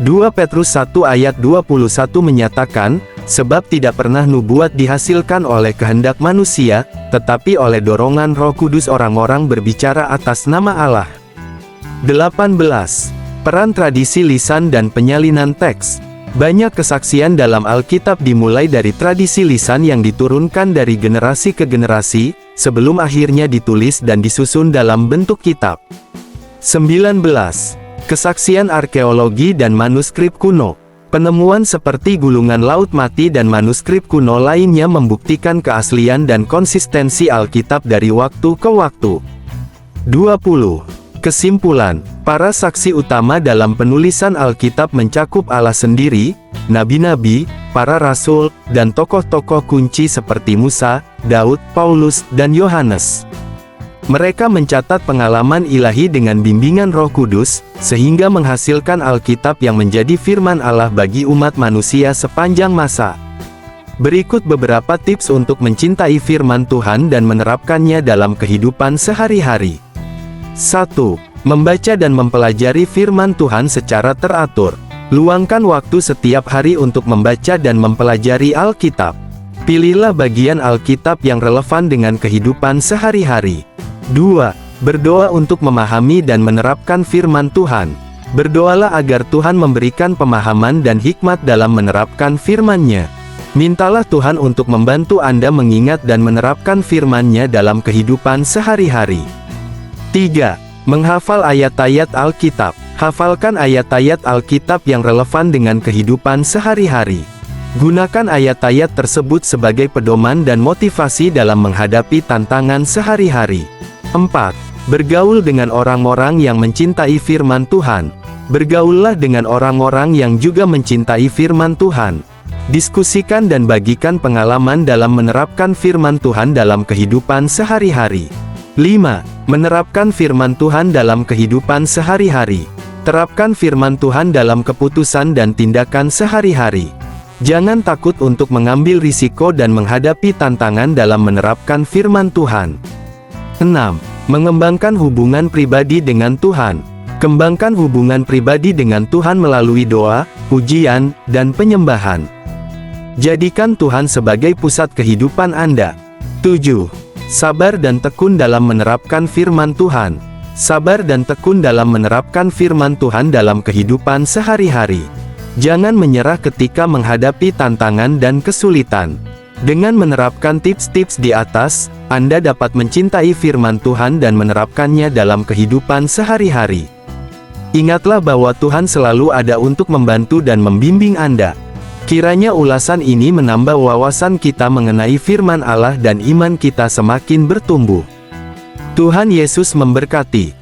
2 Petrus 1 ayat 21 menyatakan, sebab tidak pernah nubuat dihasilkan oleh kehendak manusia, tetapi oleh dorongan Roh Kudus orang-orang berbicara atas nama Allah. 18. Peran tradisi lisan dan penyalinan teks. Banyak kesaksian dalam Alkitab dimulai dari tradisi lisan yang diturunkan dari generasi ke generasi, sebelum akhirnya ditulis dan disusun dalam bentuk kitab. 19. Kesaksian arkeologi dan manuskrip kuno. Penemuan seperti gulungan laut mati dan manuskrip kuno lainnya membuktikan keaslian dan konsistensi Alkitab dari waktu ke waktu. 20. Kesimpulan, para saksi utama dalam penulisan Alkitab mencakup Allah sendiri, nabi-nabi, para rasul, dan tokoh-tokoh kunci seperti Musa, Daud, Paulus, dan Yohanes. Mereka mencatat pengalaman ilahi dengan bimbingan Roh Kudus, sehingga menghasilkan Alkitab yang menjadi firman Allah bagi umat manusia sepanjang masa. Berikut beberapa tips untuk mencintai firman Tuhan dan menerapkannya dalam kehidupan sehari-hari. 1. Membaca dan mempelajari firman Tuhan secara teratur. Luangkan waktu setiap hari untuk membaca dan mempelajari Alkitab. Pilihlah bagian Alkitab yang relevan dengan kehidupan sehari-hari. 2. Berdoa untuk memahami dan menerapkan firman Tuhan. Berdoalah agar Tuhan memberikan pemahaman dan hikmat dalam menerapkan firman-Nya. Mintalah Tuhan untuk membantu Anda mengingat dan menerapkan firman-Nya dalam kehidupan sehari-hari. 3. Menghafal ayat-ayat Alkitab. Hafalkan ayat-ayat Alkitab yang relevan dengan kehidupan sehari-hari. Gunakan ayat-ayat tersebut sebagai pedoman dan motivasi dalam menghadapi tantangan sehari-hari. 4. Bergaul dengan orang-orang yang mencintai firman Tuhan. Bergaullah dengan orang-orang yang juga mencintai firman Tuhan. Diskusikan dan bagikan pengalaman dalam menerapkan firman Tuhan dalam kehidupan sehari-hari. 5. Menerapkan firman Tuhan dalam kehidupan sehari-hari. Terapkan firman Tuhan dalam keputusan dan tindakan sehari-hari. Jangan takut untuk mengambil risiko dan menghadapi tantangan dalam menerapkan firman Tuhan. 6. Mengembangkan hubungan pribadi dengan Tuhan. Kembangkan hubungan pribadi dengan Tuhan melalui doa, pujian, dan penyembahan. Jadikan Tuhan sebagai pusat kehidupan Anda. 7. Sabar dan tekun dalam menerapkan firman Tuhan. Sabar dan tekun dalam menerapkan firman Tuhan dalam kehidupan sehari-hari. Jangan menyerah ketika menghadapi tantangan dan kesulitan. Dengan menerapkan tips-tips di atas, Anda dapat mencintai firman Tuhan dan menerapkannya dalam kehidupan sehari-hari. Ingatlah bahwa Tuhan selalu ada untuk membantu dan membimbing Anda. Kiranya ulasan ini menambah wawasan kita mengenai firman Allah dan iman kita semakin bertumbuh. Tuhan Yesus memberkati.